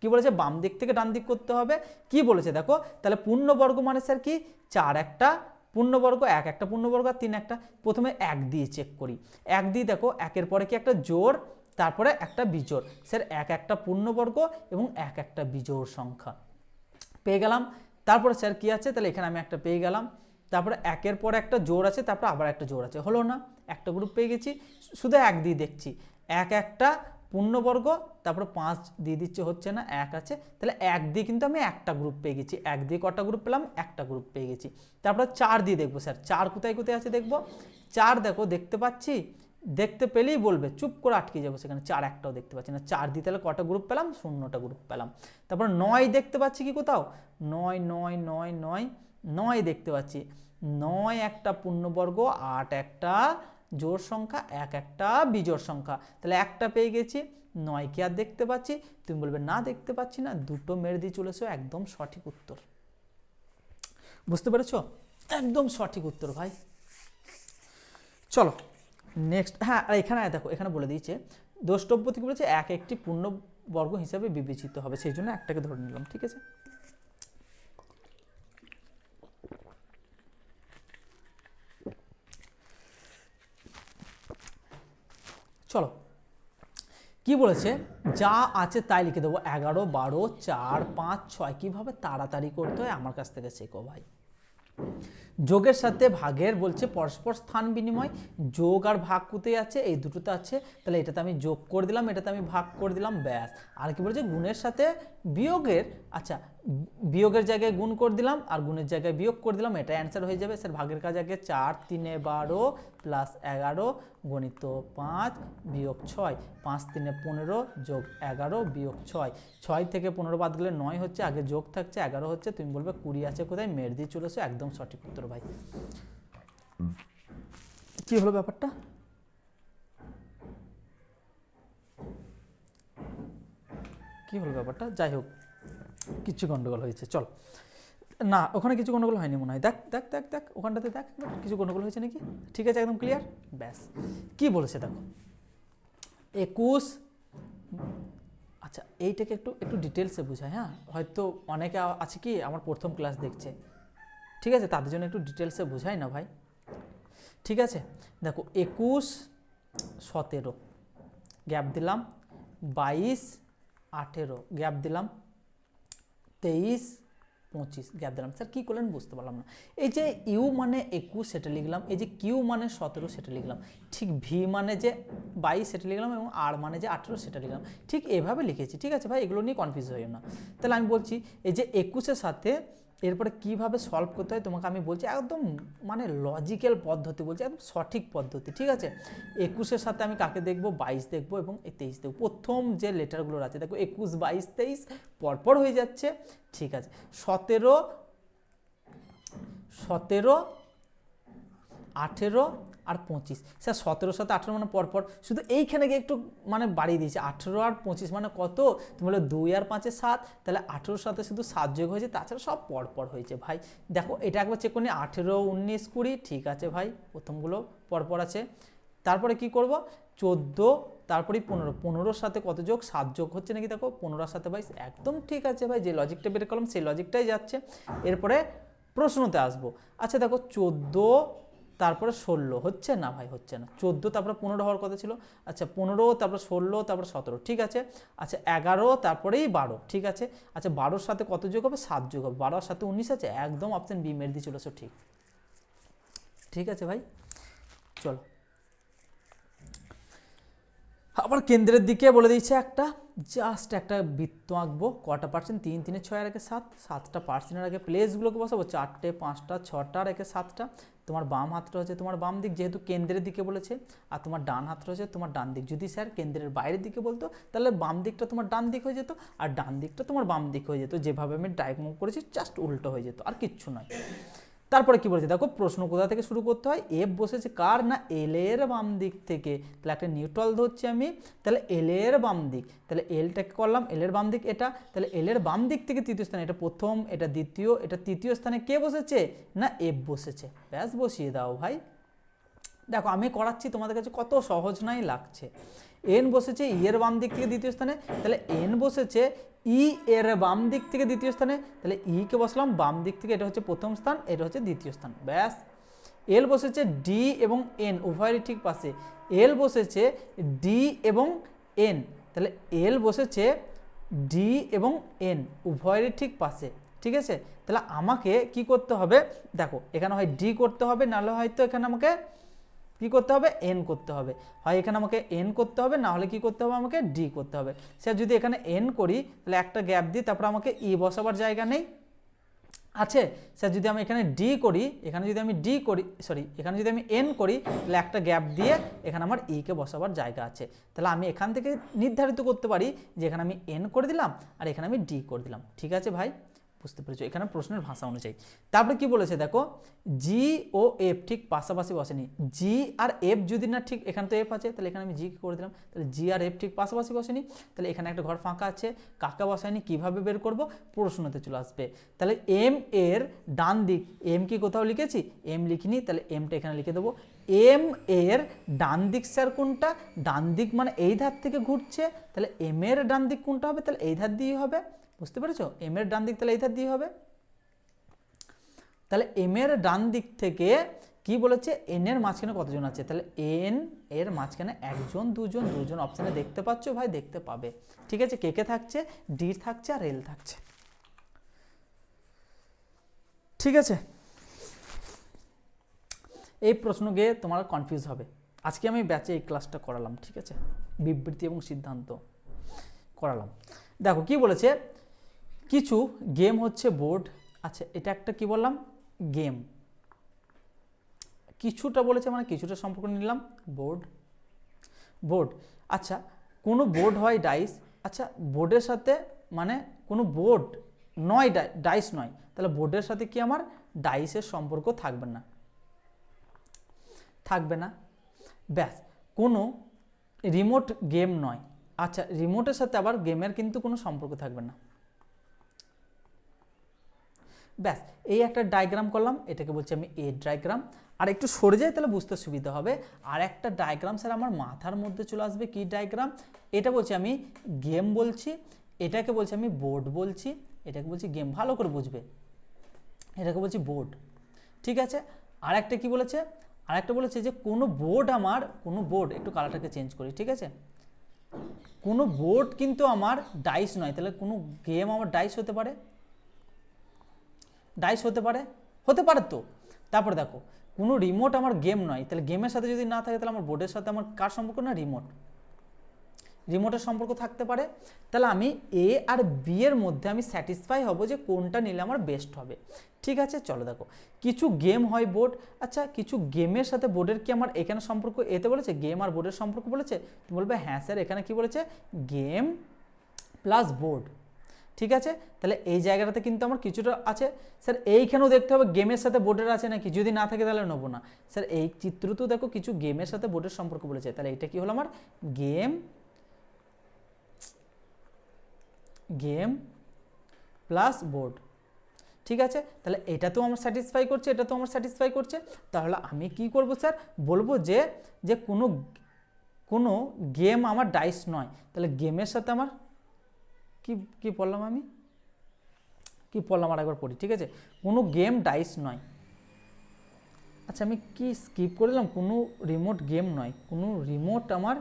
কি বলেছে, বাম দিক থেকে ডান দিক করতে হবে। কি বলেছে দেখো, তাহলে পূর্ণবর্গ মানে স্যার কি, 4 একটা পূর্ণবর্গ, 1 একটা পূর্ণবর্গ, আর 3 একটা। প্রথমে 1 দিয়ে চেক করি, 1 দিয়ে দেখো 1-এর পরে কি একটা জোড়, তারপরে একটা বিজোড়। স্যার 1 একটা পূর্ণবর্গ এবং 1 একটা বিজোড় সংখ্যা পেয়ে গেলাম। তারপরে স্যার কি আছে, তাহলে এখানে আমি একটা পেয়ে গেলাম, তারপরে 1-এর পরে একটা জোড় আছে, তারপরে আবার একটা জোড় আছে, হলো না, একটা গ্রুপ পেয়ে গেছি। শুধু 1 দিয়ে দেখছি, 1 একটা পূর্ণবর্গ, তারপরে 5 দিয়ে দিচ্ছে, হচ্ছে না, 1 আছে, তাহলে 1 দিয়ে কিন্তু আমি একটা গ্রুপ পেয়ে গেছি। 1 দিয়ে কটা গ্রুপ পেলাম, একটা গ্রুপ পেয়ে গেছি। তারপরে 4 দিয়ে দেখবো, স্যার 4 কোথায় কোথায় আছে দেখবো, 4 দেখো দেখতে পাচ্ছি, দেখতে পেলেই বলবে, চুপ করে আটকে যাবো সেখানে, 4 একটাও দেখতে পাচ্ছি না। 4 দিয়ে তাহলে কটা গ্রুপ পেলাম, 0টা গ্রুপ পেলাম। তারপর 9 দেখতে পাচ্ছি কি কোথাও, 9 9 9 9 9 দেখতে পাচ্ছি, 9 একটা পূর্ণবর্গ, 8 একটা জোড় সংখ্যা, 1 একটা বিজোড় সংখ্যা, তাহলে একটা পেয়ে গেছি। 9 কি আর দেখতে পাচ্ছি, তুমি বলবে না দেখতে পাচ্ছি না, দুটো মেরে দিয়ে চলেছো, একদম সঠিক উত্তর। বুঝতে পেরেছো, একদম সঠিক উত্তর ভাই। চলো নেক্সট, হ্যাঁ আর এখানে দেখো, এখানে বলে দিয়েছে দ্রষ্টব্য থেকে বলেছে 1 একটি পূর্ণবর্গ হিসাবে বিবেচিত হবে, সেই জন্য একটাকে ধরে নিলাম। ঠিক আছে, চলো কি বলেছে, যা আছে তাই লিখে দেবো, 11 12 4 5 6, কিভাবে তাড়াতাড়ি করতে হয় আমার কাছ থেকে শেখো ভাই। যোগের সাথে ভাগের বলছে পরস্পর স্থান বিনিময়, যোগ আর ভাগ কোথায় আছে, এই দুটোতে আছে, তাহলে এটাতে আমি যোগ করে দিলাম, এটাতে আমি ভাগ করে দিলাম, ব্যাস। আর কি বলেছে, গুণের সাথে বিয়োগের, আচ্ছা বিয়োগের জায়গায় গুণ করে দিলাম আর গুণের জায়গায় বিয়োগ করে দিলাম, এটা অ্যান্সার হয়ে যাবে। স্যার ভাগের কাজ আগে, 4 3 12 প্লাস 11 গণিত 5 বিয়োগ 6, 5 3 15 যোগ 11 বিয়োগ 6, 6 থেকে 15 বাদ গেলে 9 হচ্ছে, আগে যোগ থাকছে 11 হচ্ছে, তুমি বলবে 20 আছে কোথায়, মের দিয়ে চলেছো, একদম সঠিক উত্তর ভাই। কি হলো ব্যাপারটা, কি হলো ব্যাপারটা, যাই হোক কিছু গন্ডগোল হয়েছে, চল না ওখানে কিছু গন্ডগোল হয়নি মনে হয়, দেখ দেখ দেখ দেখ ওখানটাতে দেখ কিছু গন্ডগোল হয়েছে নাকি, ঠিক আছে একদম ক্লিয়ার, ব্যাস। কি বলেছে দেখো, 21, আচ্ছা এইটাকে একটু একটু ডিটেলসে বোঝায়, হ্যাঁ হয়তো অনেকে আছে কি আমার প্রথম ক্লাস দেখছে, ঠিক আছে, তাদের জন্য একটু ডিটেলসে বোঝাই না ভাই। ঠিক আছে, দেখো 21 17 গ্যাপ দিলাম, 22 18 গ্যাপ দিলাম, 23 25 গ্যাপ দিলাম। স্যার কী করলেন বুঝতে পারলাম না। এই যে ইউ মানে 21 সেটা লিখলাম, এই যে কিউ মানে 17 সেটা লিখলাম, ঠিক ভি মানে যে 22 সেটা লিখলাম, এবং আর মানে যে 18 সেটা লিখলাম, ঠিক এভাবে লিখেছি। ঠিক আছে ভাই, এগুলো নিয়ে কনফিউজ হইও না। তাহলে আমি বলছি এই যে 21-এর সাথে এরপরে কিভাবে সলভ করতে হয় তোমাকে আমি বলছি, একদম মানে লজিক্যাল পদ্ধতি বলছি, একদম সঠিক পদ্ধতি। ঠিক আছে, 21-এর সাথে আমি কাকে দেখবো, 22 দেখবো এবং 23 দেখবো। প্রথম যে লেটারগুলো আছে দেখো 21 22 23 পরপর হয়ে যাচ্ছে। ঠিক আছে, 17 17 18 আর 25, স্যার 17-র সাথে 18 মানে পরপর, শুধু এইখানে গিয়ে একটু মানে বাড়িয়ে দিয়েছে, 18 আর 25 মানে কত, তুমি বলে 2 আর 5 7, তাহলে 18-র সাথে শুধু 7 যোগ হয়েছে, তাছাড়া সব পরপর হয়েছে ভাই। দেখো এটা একবার চেক করে 18 19 20, ঠিক আছে ভাই, প্রথমগুলো পরপর আছে। তারপরে কি করব, 14, তারপরে 15, 15-র সাথে কত যোগ, 7 যোগ হচ্ছে নাকি দেখো, 15-র সাথে 22, একদম ঠিক আছে ভাই, যে লজিকটা বের করলাম সেই লজিকটাই যাচ্ছে। এরপরে প্রশ্নতে আসবো, আচ্ছা দেখো 14 তারপরে 16 হচ্ছে না ভাই, হচ্ছে না, 14 তারপরে 15 হওয়ার কথা ছিল, আচ্ছা 15 তারপরে 16 তারপরে 17, ঠিক আছে, আচ্ছা 11 তারপরেই 12, ঠিক আছে, আচ্ছা 12-র সাথে কত যোগ হবে, 7 যোগ হবে, 12-র সাথে 19 আছে, একদম অপশন বি মেরে দিয়ে চলেছো, ঠিক, ঠিক আছে ভাই। চলো আবার কেন্দ্রের দিকে বলে দিচ্ছে একটা, জাস্ট একটা বৃত্ত আঁকবো, কটা পার্সেন্ট, 3 3 6 আর একে 7, 7টা পার্সেন্টের আগে প্লেসগুলোকে বসাবো, 4টে 5টা 6টা আর একে 7টা। তোমার বাম হাতটা হচ্ছে তোমার বাম দিক, যেহেতু কেন্দ্রের দিকে বলেছে, আর তোমার ডান হাতটা হচ্ছে তোমার ডান দিক। যদি স্যার কেন্দ্রের বাইরের দিকে বলতো তাহলে বাম দিকটা তোমার ডান দিক হয়ে যেত, আর ডান দিকটা তোমার বাম দিক হয়ে যেত। যেভাবে আমি ডায়াগ্রাম করেছি জাস্ট উল্টো হয়ে যেত, আর কিচ্ছু নয়। তারপরে কি বলেছে দেখো, প্রশ্ন কোথা থেকে শুরু করতে হয়, এফ বসেছে কার না এল এর বাম দিক থেকে, তাহলে একটা নিউট্রাল ধরছি আমি, তাহলে এল এর বাম দিক, তাহলে এলটাকে করলাম এল এর বাম দিক এটা, তাহলে এল এর বাম দিক থেকে তৃতীয় স্থানে, এটা প্রথম, এটা দ্বিতীয়, এটা তৃতীয় স্থানে কে বসেছে না এফ বসেছে। ব্যাস বসিয়ে দাও ভাই। দেখো আমি করাচ্ছি, তোমাদের কাছে কত সহজ নাই লাগছে। এন বসেছে ই এর বাম দিক থেকে দ্বিতীয় স্থানে, তাহলে এন বসেছে ই এর বাম দিক থেকে দ্বিতীয় স্থানে, তাহলে ই কে বসলাম বাম দিক থেকে, এটা হচ্ছে প্রথম স্থান, এটা হচ্ছে দ্বিতীয় স্থান। ব্যাস। এল বসেছে ডি এবং এন উভয়েরই ঠিক পাশে, এল বসেছে ডি এবং এন, তাহলে এল বসেছে ডি এবং এন উভয়েরই ঠিক পাশে। ঠিক আছে, তাহলে আমাকে কি করতে হবে, দেখো এখানে হয় ডি করতে হবে, নাহলে হয়তো এখানে আমাকে কি করতে হবে, এন করতে হবে। হয় এখানে আমাকে এন করতে হবে, না হলে কি করতে হবে, আমাকে ডি করতে হবে। স্যার যদি এখানে এন করি তাহলে একটা গ্যাপ দিই, তারপর আমাকে ই বসাবার জায়গা নেই আছে। স্যার যদি আমি এখানে ডি করি, এখানে যদি আমি ডি করি, সরি এখানে যদি আমি এন করি তাহলে একটা গ্যাপ দিয়ে এখানে আমার ই কে বসাবার জায়গা আছে। তাহলে আমি এখান থেকে নির্ধারিত করতে পারি যে এখানে আমি এন করে দিলাম আর এখানে আমি ডি করে দিলাম। ঠিক আছে ভাই, বুঝতে পেরেছো এখানে প্রশ্নের ভাষা অনুযায়ী। তারপরে কি বলেছে দেখো, জি ও এফ ঠিক পাশাপাশি বসেনি। জি আর এফ যদি না ঠিক, এখানে তো এফ আছে তাহলে এখানে আমি জি করে দিলাম, তাহলে জি আর এফ ঠিক পাশাপাশি বসেনি, তাহলে এখানে একটা ঘর ফাঁকা আছে, কাকা বসায়নি, কিভাবে বের করব, প্রশ্নতে চলে আসবে। তাহলে এম এর ডান দিক, এম কি কোথাও লিখেছি, এম লিখিনি, তাহলে এমটা এখানে লিখে দেবো। এম এর ডান দিক স্যার কোনটা, ডান দিক মানে এই ধার থেকে ঘুরছে, তাহলে এম এর ডান দিক কোনটা হবে, তাহলে এই ধার দিয়েই হবে। বুঝতে পেরেছো, এম এর ডান দিক তাহলে এই ধার দিয়ে হবে। তাহলে এম এর ডান দিক থেকে কি বলেছে, এন এর মাঝখানে কতজন আছে, তাহলে এন এর মাঝখানে একজন দুজন, দুজন অপশানে দেখতে পাচ্ছ ভাই, দেখতে পাবে। ঠিক আছে, কে কে থাকছে, ডি থাকছে আর এল থাকছে। ঠিক আছে, এই প্রশ্ন গিয়ে তোমার কনফিউজ হবে। আজকে আমি ব্যাচে এই ক্লাসটা করালাম, ঠিক আছে, বিবৃতি এবং সিদ্ধান্ত করালাম। দেখো কি বলেছে, কিছু গেম হচ্ছে বোর্ড, আচ্ছা এটা একটা কি বললাম গেম, কিছুটা বলেছে মানে কিছুটা সম্পর্ক নিলাম, বোর্ড বোর্ড। আচ্ছা কোনো বোর্ড হয় ডাইস, আচ্ছা বোর্ডের সাথে মানে কোনো বোর্ড নয়, ডাইস নয়, তাহলে বোর্ডের সাথে কি আমার ডাইসের সম্পর্ক থাকবে না, থাকবে না। ব্যাস, কোনো রিমোট গেম নয়, আচ্ছা রিমোটের সাথে আবার গেমের কিন্তু কোনো সম্পর্ক থাকবে না। ব্যাস, এই একটা ডায়াগ্রাম করলাম, এটাকে বলছি আমি এ ডায়াগ্রাম। আর একটু সরে যায় তাহলে বুঝতে সুবিধা হবে। আর একটা ডায়াগ্রাম স্যার আমার মাথার মধ্যে চলে আসবে, কি ডায়াগ্রাম, এটা বলছি আমি গেম বলছি, এটাকে বলছি আমি বোর্ড বলছি, এটাকে বলছি গেম, ভালো করে বুঝবে, এটাকে বলছি বোর্ড। ঠিক আছে, আর একটা কি বলেছে, আর একটা বলেছে যে কোনো বোর্ড আমার, কোনো বোর্ড, একটু কালারটাকে চেঞ্জ করি, ঠিক আছে, কোনো বোর্ড কিন্তু আমার ডাইস নয়, তাহলে কোনো গেম আমার ডাইস হতে পারে, ডাইস হতে পারে, হতে পারে তো। তারপরে দেখো কোনো রিমোট আমার গেম নয়, তাহলে গেমের সাথে যদি না থাকে তাহলে আমার বোর্ডের সাথে আমার কার সম্পর্ক না, রিমোট, রিমোটের সম্পর্ক থাকতে পারে। তাহলে আমি এ আর বি এর মধ্যে আমি স্যাটিসফাই হব যে কোনটা নিলে আমার বেস্ট হবে। ঠিক আছে, চলো দেখো কিছু গেম হয় বোর্ড, আচ্ছা কিছু গেমের সাথে বোর্ডের কি আমার এখানে সম্পর্ক এতে বলেছে, গেম আর বোর্ডের সম্পর্ক বলেছে, তুমি বলবে হ্যাঁ স্যার এখানে কি বলেছে, গেম প্লাস বোর্ড। ঠিক আছে, তাহলে এই জায়গাটাতে কিন্তু আমার কিছুটা আছে। স্যার এইখানেও দেখতে হবে গেমের সাথে বোর্ডের আছে নাকি, যদি না থাকে তাহলে নেবো না। স্যার এই চিত্রতেও দেখো কিছু গেমের সাথে বোর্ডের সম্পর্ক বলেছে, তাহলে এটা কি হলো আমার গেম, গেম প্লাস বোর্ড। ঠিক আছে, তাহলে এটা তো আমার স্যাটিসফাই করছে, এটা তো আমার স্যাটিসফাই করছে। তাহলে আমি কি করব স্যার, বলবো যে যে কোনো কোনো গেম আমার ডাইস নয়, তাহলে গেমের সাথে আমার কি কি পড়লাম আমি, কি পড়লাম আর একবার পড়ি। ঠিক আছে, কোনো গেম ডাইস নয়, আচ্ছা আমি কি স্কিপ করে দিলাম, কোনো রিমোট গেম নয়, কোনো রিমোট আমার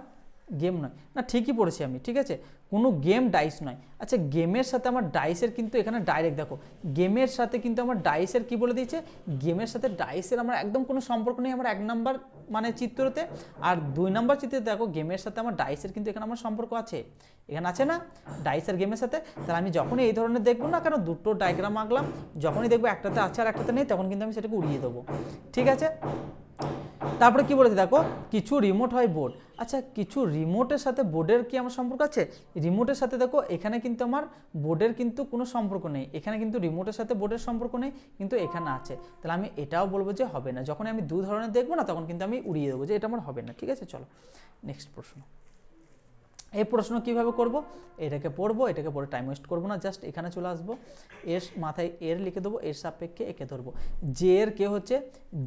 গেম নয় না, ঠিকই পড়েছি আমি, ঠিক আছে, কোনো গেম ডাইস নয়। আচ্ছা গেমের সাথে আমার ডাইসের কিন্তু এখানে ডাইরেক্ট দেখো, গেমের সাথে কিন্তু আমার ডাইসের কি বলে দিয়েছে, গেমের সাথে ডাইসের আমার একদম কোনো সম্পর্ক নেই আমার 1 নাম্বার মানে চিত্রতে। আর 2 নাম্বার চিত্রতে দেখো গেমের সাথে আমার ডাইসের কিন্তু এখানে আমার সম্পর্ক আছে, এখানে আছে না ডাইস আর গেমের সাথে। তাহলে আমি যখনই এই ধরনের দেখবো না কেন, দুটো ডায়াগ্রাম আঁকলাম, যখনই দেখবো একটাতে আছে আর একটাতে নেই, তখন কিন্তু আমি সেটাকে উড়িয়ে দেবো, ঠিক আছে। তারপরে কি বলেছে দেখো, কিছু রিমোট হয় বোর্ড। আচ্ছা কিছু রিমোটের সাথে বোর্ডের কি আমার সম্পর্ক আছে, রিমোটের সাথে দেখো এখানে কিন্তু আমার বোর্ডের কিন্তু কোনো সম্পর্ক নেই, এখানে কিন্তু রিমোটের সাথে বোর্ডের সম্পর্ক নেই, কিন্তু এখানে আছে। তাহলে আমি এটাও বলবো যে হবে না, যখন আমি 2 ধরনের দেখবো না তখন কিন্তু আমি উড়িয়ে দেবো যে এটা আমার হবে না, ঠিক আছে। চলো নেক্সট প্রশ্ন। এই প্রশ্ন কিভাবে করব, এটাকে পড়বো, এটাকে পড়ে টাইম ওয়েস্ট করবো না, জাস্ট এখানে চলে আসবো, এর মাথায় এর লিখে দেবো, এর সাপেক্ষে একে ধরবো। জে এর কে হচ্ছে,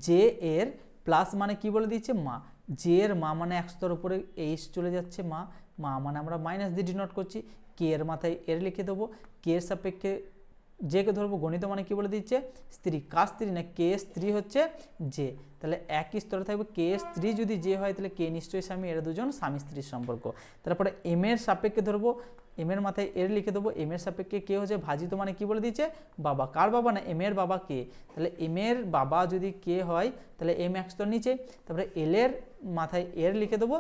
জে এর প্লাস মানে কি বলে দিচ্ছে মা, জে এর মা মানে 100 উপরে এইচ চলে যাচ্ছে মা, মা মানে আমরা মাইনাস দিয়ে ডিনোট করছি, কে এর মাথায় এর লিখে দেবো, কে এর সাপেক্ষে যে কে ধরবো, গণিত মানে কি বলে দিচ্ছে স্ত্রী, কার স্ত্রী না কে স্ত্রী হচ্ছে যে, তাহলে একই স্তরে থাকবে, কে স্ত্রী যদি যে হয় তাহলে কে নিশ্চয়ই স্বামী, এরা দুজন স্বামী স্ত্রীর সম্পর্ক। তারপরে এম এর সাপেক্ষে ধরবো, এম এর মাথায় এর লিখে দেবো, এম এর সাপেক্ষে কে হচ্ছে ভাজিত মানে কি বলে দিচ্ছে বাবা, কার বাবা না এম এর বাবা কে, তাহলে এম এর বাবা যদি কে হয় তাহলে এম এক স্তর নিচে, তারপরে এল এর মাথায় এর লিখে দেবো,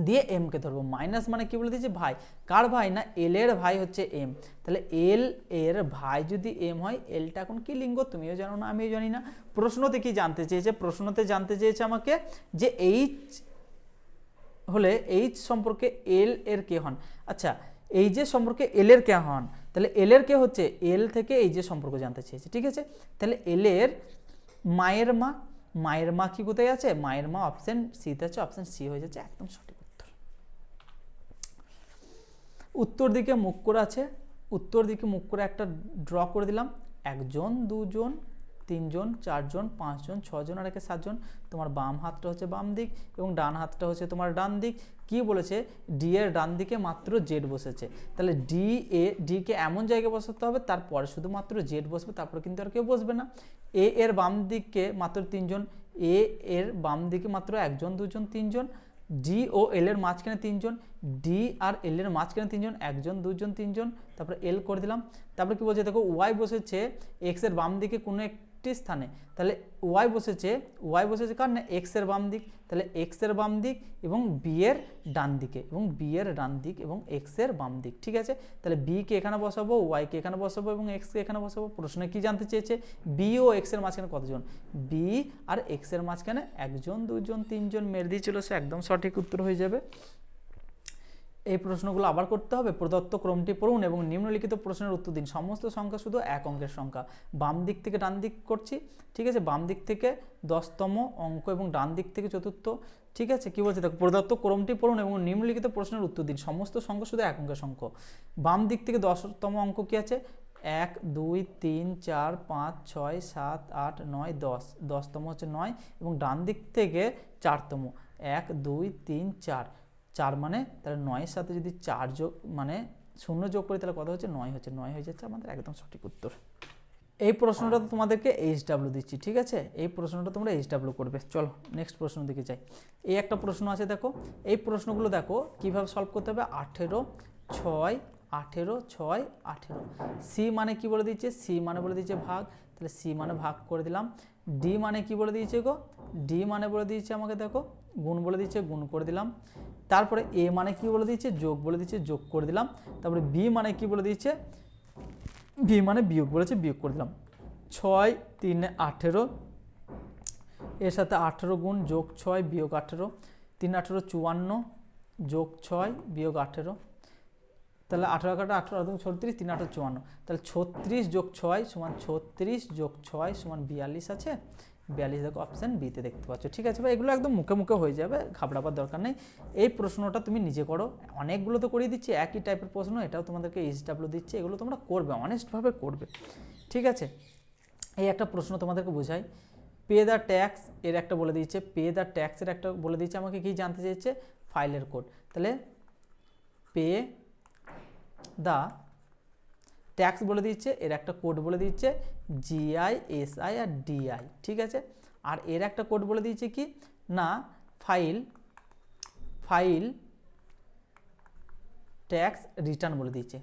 দিয়ে এম কে ধরবো, মাইনাস মানে কি বলে দিয়েছে ভাই, কার ভাই না এল এর ভাই হচ্ছে এম, তাহলে এল এর ভাই যদি এম হয়, এলটা এখন কি লিঙ্গ তুমিও জানো না আমিও জানি না। প্রশ্নতে কি জানতে চেয়েছে, প্রশ্নতে জানতে চেয়েছে আমাকে যে এইচ হলে এইচ সম্পর্কে এল এর কে হন। আচ্ছা এই যে সম্পর্কে এল এর কে হন, তাহলে এল এর কে হচ্ছে এল থেকে এই যে সম্পর্ক জানতে চেয়েছে, ঠিক আছে। তাহলে এল এর মায়ের মা, মায়ের মা কি কোথায় আছে, মায়ের মা অপশন সিতে আছে, অপশন সি হয়ে যাচ্ছে একদম সঠিক উত্তর। উত্তর দিকে মুখ করে আছে, উত্তর দিকে মুখ করে একটা ড্র করে দিলাম, 1 জন 2 জন 3 জন 4 জন 5 জন 6 জন আর একে 7 জন, তোমার বাম হাতটা হচ্ছে বাম দিক এবং ডান হাতটা হচ্ছে তোমার ডান দিক। কি বলেছে, ডি এর ডান দিকে মাত্র জেড বসেছে, তাহলে ডি কে এমন জায়গায় বসাতে হবে তারপরে শুধুমাত্র জেড বসবে, তারপরে কিন্তু আর কেউ বসবে না। এ এর বাম দিকে মাত্র 3 জন, এ এর বাম দিকে মাত্র 1 জন 2 জন 3 জন, ডি ও এল এর মাঝখানে 3 জন, ডি আর এল এর মাঝখানে 3 জন, 1 জন 2 জন 3 জন, তারপরে এল করে দিলাম। তারপরে কি বলছে দেখো, ওয়াই বসেছে এক্স এর বাম দিকে কোনো একটি স্থানে, তাহলে ওয়াই বসেছে কার না এক্স এর বাম দিক, তাহলে এক্স এর বাম দিক এবং বি এর ডান দিকে, এবং বি এর ডান দিক এবং এক্স এর বাম দিক, ঠিক আছে। তাহলে বি কে এখানে বসাবো, ওয়াই কে এখানে বসাবো এবং এক্স কে এখানে বসাবো। প্রশ্নে কি জানতে চেয়েছে, বি ও এক্স এর মাঝখানে কতজন, বি আর এক্স এর মাঝখানে 1 জন 2 জন 3 জন, মেরে দিয়ে চলেছে একদম সঠিক উত্তর হয়ে যাবে। এই প্রশ্নগুলো আবার করতে হবে, প্রদত্ত ক্রমটি পড়ুন এবং নিম্নলিখিত প্রশ্নের উত্তর দিন। সমস্ত সংখ্যা শুধু 1 অঙ্কের সংখ্যা, বাম দিক থেকে ডান দিক করছি, ঠিক আছে, বাম দিক থেকে 10তম অঙ্ক এবং ডান দিক থেকে চতুর্থ, ঠিক আছে। কি বলছে দেখো, প্রদত্ত ক্রমটি পড়ুন এবং নিম্নলিখিত প্রশ্নের উত্তর দিন। সমস্ত সংখ্যা শুধু 1 অঙ্কের সংখ্যা, বাম দিক থেকে 10তম অঙ্ক কি আছে, 1 2 3 4 5 6 7 8 9 10, 10তম হচ্ছে 9 এবং ডান দিক থেকে 4তম, 1 2 3 4, 4 মানে তাহলে 9 সাথে যদি 4 যোগ মানে 0 যোগ করি তাহলে কত হচ্ছে 9 হচ্ছে, 9 হয়ে যাচ্ছে আমাদের একদম সঠিক উত্তর। এই প্রশ্নটা তো তোমাদেরকে এইচডব্লিউ দিচ্ছি, ঠিক আছে, এই প্রশ্নটা তোমরা এইচডব্লিউ করবে। চলো নেক্সট প্রশ্ন দিকে যাই। এই একটা প্রশ্ন আছে দেখো, এই প্রশ্নগুলো দেখো কিভাবে সলভ করতে হবে। 18 6 18 6 18, সি মানে কি বলে দিচ্ছে, সি মানে বলে দিচ্ছে ভাগ, তাহলে সি মানে ভাগ করে দিলাম। ডি মানে কি বলে দিয়েছে গো, ডি মানে বলে দিয়েছে আমাকে দেখো গুণ বলে দিচ্ছে, গুণ করে দিলাম। তারপরে এ মানে কি বলে দিচ্ছে, যোগ বলে দিচ্ছে, যোগ করে দিলাম। তারপরে বি মানে কি বলে দিচ্ছে, বি মানে বিয়োগ বলেছে, বিয়োগ করে দিলাম। 6 3 18, এর সাথে 18 গুণ যোগ 6 বিয়োগ 18, 3 18 54 যোগ 6 বিয়োগ 18, তাহলে 18 কাটা 18 36, 3 18 54, তাহলে 36 যোগ 6 সমান 36 যোগ 6 সমান 42 আছে, 42 দেখো অপশান বিতে দেখতে পাচ্ছ, ঠিক আছে ভাই। এগুলো একদম মুখে মুখে হয়ে যাবে, ঘাবড়াবার দরকার নেই। এই প্রশ্নটা তুমি নিজে করো, অনেকগুলো তো করিয়ে দিচ্ছি একই টাইপের প্রশ্ন, এটাও তোমাদেরকে এইচডব্লিউ দিচ্ছে, এগুলো তোমরা করবে অনেস্টভাবে করবে, ঠিক আছে। এই একটা প্রশ্ন তোমাদেরকে বোঝাই, পে দ্য ট্যাক্স এর একটা বলে দিয়েছে, পে দ্য ট্যাক্সের একটা বলে দিয়েছে আমাকে, কি জানতে চেয়েছে ফাইলের কোড, তাহলে পে দা ট্যাক্স বলে দিচ্ছে, এর একটা কোড বলে দিচ্ছে জিআই এসআই আর ডিআই, ঠিক আছে। আর এর একটা কোড বলে দিয়েছে কি না ফাইল ট্যাক্স রিটার্ন বলে দিচ্ছে।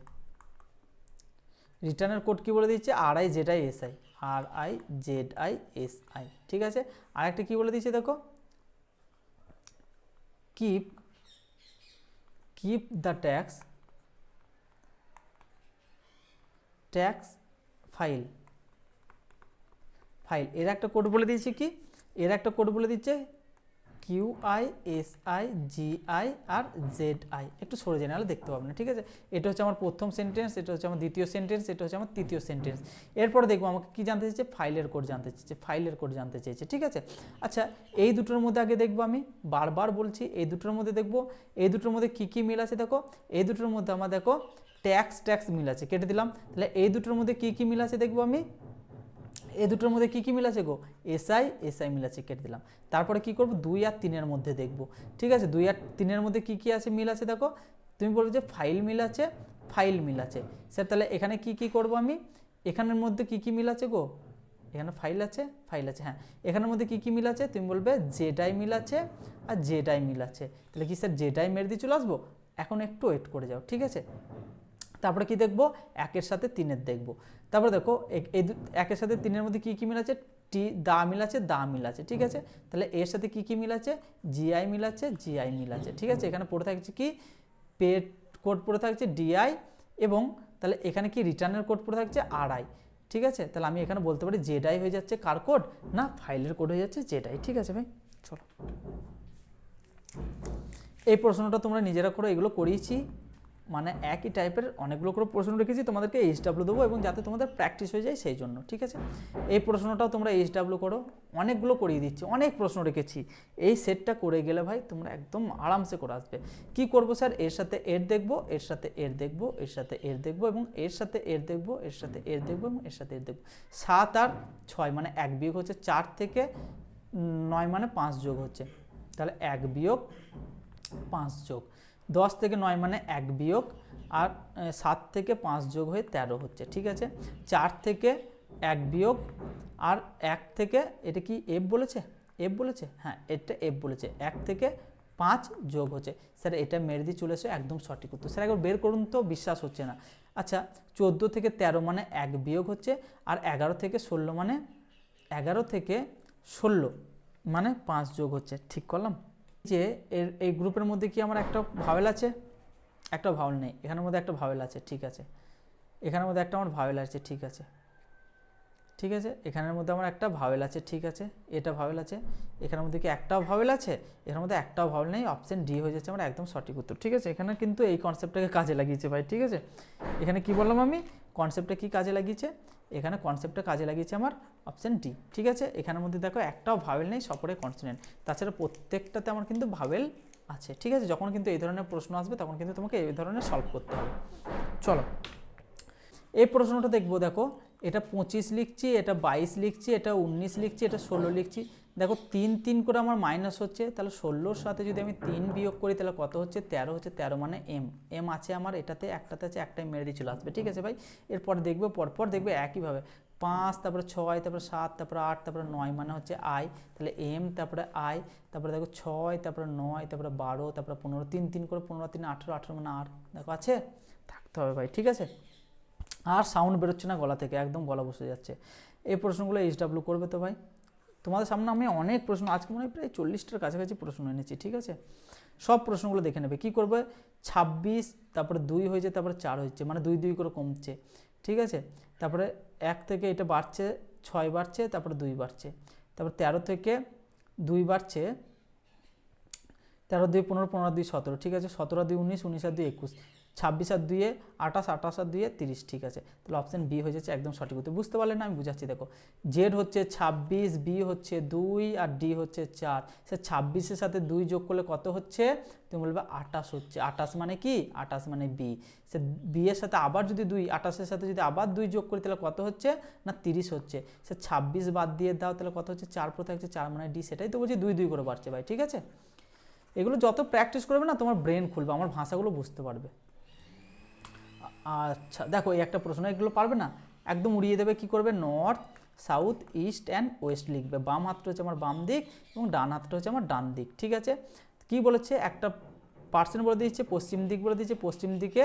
রিটার্নের কোড কি বলে দিচ্ছে? RIZISI, RIZISI, ঠিক আছে। আর একটা কি বলে দিচ্ছে দেখো, কিপ দ্য ট্যাক্স ফাইল। এর একটা কোড বলে দিয়েছে কি, এর একটা কোড বলে দিচ্ছে QISIGI আর ZI। একটু সরে যায় নাহলে দেখতে পাবো না, ঠিক আছে। এটা হচ্ছে আমার প্রথম সেন্টেন্স, এটা হচ্ছে আমার দ্বিতীয় সেন্টেন্স, এটা হচ্ছে আমার তৃতীয় সেন্টেন্স। এরপরে দেখবো আমাকে কি জানতে চাইছে, ফাইলের কোড জানতে চাইছে, ফাইলের কোড জানতে চাইছে, ঠিক আছে। আচ্ছা, এই দুটোর মধ্যে আগে দেখবো, আমি বারবার বলছি এই দুটোর মধ্যে দেখবো, এই দুটোর মধ্যে কি কি মিল আছে দেখো। এই দুটোর মধ্যে আমার দেখো ট্যাক্স মিল আছে, কেটে দিলাম। তাহলে এই দুটোর মধ্যে কি কি মিল আছে দেখবো আমি, এই দুটোর মধ্যে কি কি মিল আছে গো, এসআই মিল আছে, কেটে দিলাম। তারপরে কি করব, 2 আর 3-এর মধ্যে দেখব, ঠিক আছে। 2 আর 3-এর মধ্যে কি কি আছে, মিল আছে দেখো। তুমি বলবে যে ফাইল মিল আছে, স্যার তাহলে এখানে কি কি করব আমি, এখানের মধ্যে কি কি মিল আছে গো, এখানে ফাইল আছে, হ্যাঁ। এখানের মধ্যে কি কি মিল আছে, তুমি বলবে ZI মিল আছে আর ZI মিল আছে। তাহলে কি স্যার ZI মেরে দিয়ে চলে আসবো, এখন একটু ওয়েট করে যাও, ঠিক আছে। তারপরে কি দেখবো, 1-এর সাথে 3-এর দেখবো। তারপরে দেখো এই 1-এর সাথে 3-এর মধ্যে কি কি মিল আছে, দা মিল আছে, ঠিক আছে। তাহলে এর সাথে কি কি মিল আছে, GI মিল আছে, ঠিক আছে। এখানে পড়ে থাকছে কি, পেড কোড পড়ে থাকছে DI, এবং তাহলে এখানে কি রিটার্নের কোড পড়ে থাকছে RI, ঠিক আছে। তাহলে আমি এখানে বলতে পারি ZI হয়ে যাচ্ছে কার কোড, না ফাইলের কোড হয়ে যাচ্ছে ZI, ঠিক আছে ভাই। চলো, এই প্রশ্নটা তোমরা নিজেরা করো, এগুলো করিয়েছি, মানে একই টাইপের অনেকগুলো করে প্রশ্ন রেখেছি, তোমাদেরকে HW দেবো এবং যাতে তোমাদের প্র্যাকটিস হয়ে যায় সেই জন্য, ঠিক আছে। এই প্রশ্নটাও তোমরা HW করো, অনেকগুলো করিয়ে দিচ্ছি, অনেক প্রশ্ন রেখেছি। এই সেটটা করে গেলে ভাই তোমরা একদম আরামসে করে আসবে। কি করব স্যার, এর সাথে এর দেখবো, এর সাথে এর দেখবো, এর সাথে এর দেখবো, এবং এর সাথে এর দেখবো, এর সাথে এর দেখবো, এবং এর সাথে এর দেখবো। 7 আর 6 মানে 1 বিয়োগ হচ্ছে, 4 থেকে 9 মানে 5 যোগ হচ্ছে, তাহলে 1 বিয়োগ 5 যোগ, 10 থেকে 9 মানে 1 বিয়োগ, আর 7 থেকে 5 যোগ হয়ে 13 হচ্ছে, ঠিক আছে। 4 থেকে 1 বিয়োগ, আর 1 থেকে, এটা কি F বলেছে, হ্যাঁ এটা F বলেছে, 1 থেকে 5 যোগ হচ্ছে। স্যার এটা মেরে দিয়ে চলে এসে একদম সঠিক উত্তর। স্যার একবার বের করুন তো, বিশ্বাস হচ্ছে না। আচ্ছা, 14 থেকে 13 মানে 1 বিয়োগ হচ্ছে, আর 11 থেকে 16 মানে 5 যোগ হচ্ছে, ঠিক করলাম। যে এই গ্রুপের মধ্যে কি আমার একটা ভাওয়েল আছে, একটা ভাওয়েল নেই, এখানের মধ্যে একটা ভাওয়েল আছে, ঠিক আছে। এখানের মধ্যে একটা আমার ভাওয়েল আছে, ঠিক আছে, এখানের মধ্যে আমার একটা ভাওয়েল আছে, ঠিক আছে। এটা ভাওয়েল আছে, এখানের মধ্যে কি একটাও ভাওয়েল আছে, এখানের মধ্যে একটাও ভাওয়েল নেই, অপশন ডি হয়ে যাচ্ছে আমার একদম সঠিক উত্তর, ঠিক আছে। এখানে কিন্তু এই কনসেপ্টটাকে কাজে লাগিয়েছে ভাই, ঠিক আছে। এখানে কি বললাম আমি, কনসেপ্টটা কি কাজে লাগিয়েছে, এখানে কনসেপ্টটা কাজে লাগিয়েছে আমার অপশন ডি, ঠিক আছে। এখানের মধ্যে দেখো একটাও ভাওয়েল নেই, সপরে কনসোনেন্ট, তাছাড়া প্রত্যেকটাতে আমার কিন্তু ভাওয়েল আছে, ঠিক আছে। যখন কিন্তু এই ধরনের প্রশ্ন আসবে তখন কিন্তু তোমাকে এই ধরনের সলভ করতে হবে। চলো, এই প্রশ্নটা দেখবো, দেখো এটা 25 লিখছি, এটা 22 লিখছি, এটা 19 লিখছি, এটা 16 লিখছি। দেখো 3 করে আমার মাইনাস হচ্ছে, তাহলে 16-র সাথে যদি আমি 3 বিয়োগ করি তাহলে কত হচ্ছে, 13 হচ্ছে। 13 মানে এম আছে আমার এটাতে, একটাতে আছে, একটাই মেরে দিয়ে চলে আসবে, ঠিক আছে ভাই। এরপর দেখবো, পরপর দেখবে একইভাবে 5, তারপরে 6, তারপরে 7, তারপরে 8, তারপরে 9 মানে হচ্ছে আই, তাহলে এম, তারপরে আই, তারপরে দেখো 6, তারপরে 9, তারপরে 12, তারপরে 15, 3 করে 15, 3 18, 18 মানে আর, দেখো আছে, থাকতে হবে ভাই, ঠিক আছে। আর সাউন্ড বেরোচ্ছে না গলা থেকে, একদম গলা বসে যাচ্ছে। এই প্রশ্নগুলো HW করবে তো ভাই। তোমাদের সামনে আমি অনেক প্রশ্ন, আজকে মনে হয় প্রায় 40টার কাছাকাছি প্রশ্ন এনেছি, ঠিক আছে। সব প্রশ্নগুলো দেখে নেবে। কি করবে, 26, তারপরে 2 হয়েছে, তারপরে 4 হচ্ছে, মানে 2 করে কমছে, ঠিক আছে। তারপরে 1 থেকে এটা বাড়ছে, 6 বাড়ছে, তারপরে 2 বাড়ছে, তারপর 13 থেকে 2 বাড়ছে, 13 2 15, 15 2 17, ঠিক আছে। 17 2 19, 19 2 21, 26 আর 2 28, 28 আর 2 30, ঠিক আছে। তাহলে অপশন বি হয়ে যাচ্ছে একদম সঠিক উত্তর। বুঝতে পারলে না, আমি বুঝাচ্ছি দেখো। জেড হচ্ছে 26, বি হচ্ছে 2, আর ডি হচ্ছে 4। সে 26-এর সাথে 2 যোগ করলে কত হচ্ছে, তুমি বলবে 28 হচ্ছে। 28 মানে কি, 28 মানে বি। সে বি এর সাথে আবার যদি 2, 28-এর সাথে যদি আবার 2 যোগ করি তাহলে কত হচ্ছে, না 30 হচ্ছে। সে 26 বাদ দিয়ে দাও তাহলে কত হচ্ছে, 4 পড়ে থাকছে, 4 মানে ডি। সেটাই তো বলছি, 2 করে বাড়ছে ভাই, ঠিক আছে। এগুলো যত প্র্যাকটিস করবে না তোমার ব্রেন খুলবে, আমার ভাষাগুলো বুঝতে পারবে। আচ্ছা দেখো, এই একটা প্রশ্ন, এগুলো পারবে না, একদম উড়িয়ে দেবে। কি করবে, north, south, east and West লিখবে। বাম হাতটা হচ্ছে আমার বাম দিক এবং ডান হাতটা হচ্ছে আমার ডান দিক, ঠিক আছে। কি বলেছে, একটা পার্সেন্ট বলে দিচ্ছে, পশ্চিম দিক বলে দিচ্ছে, পশ্চিম দিকে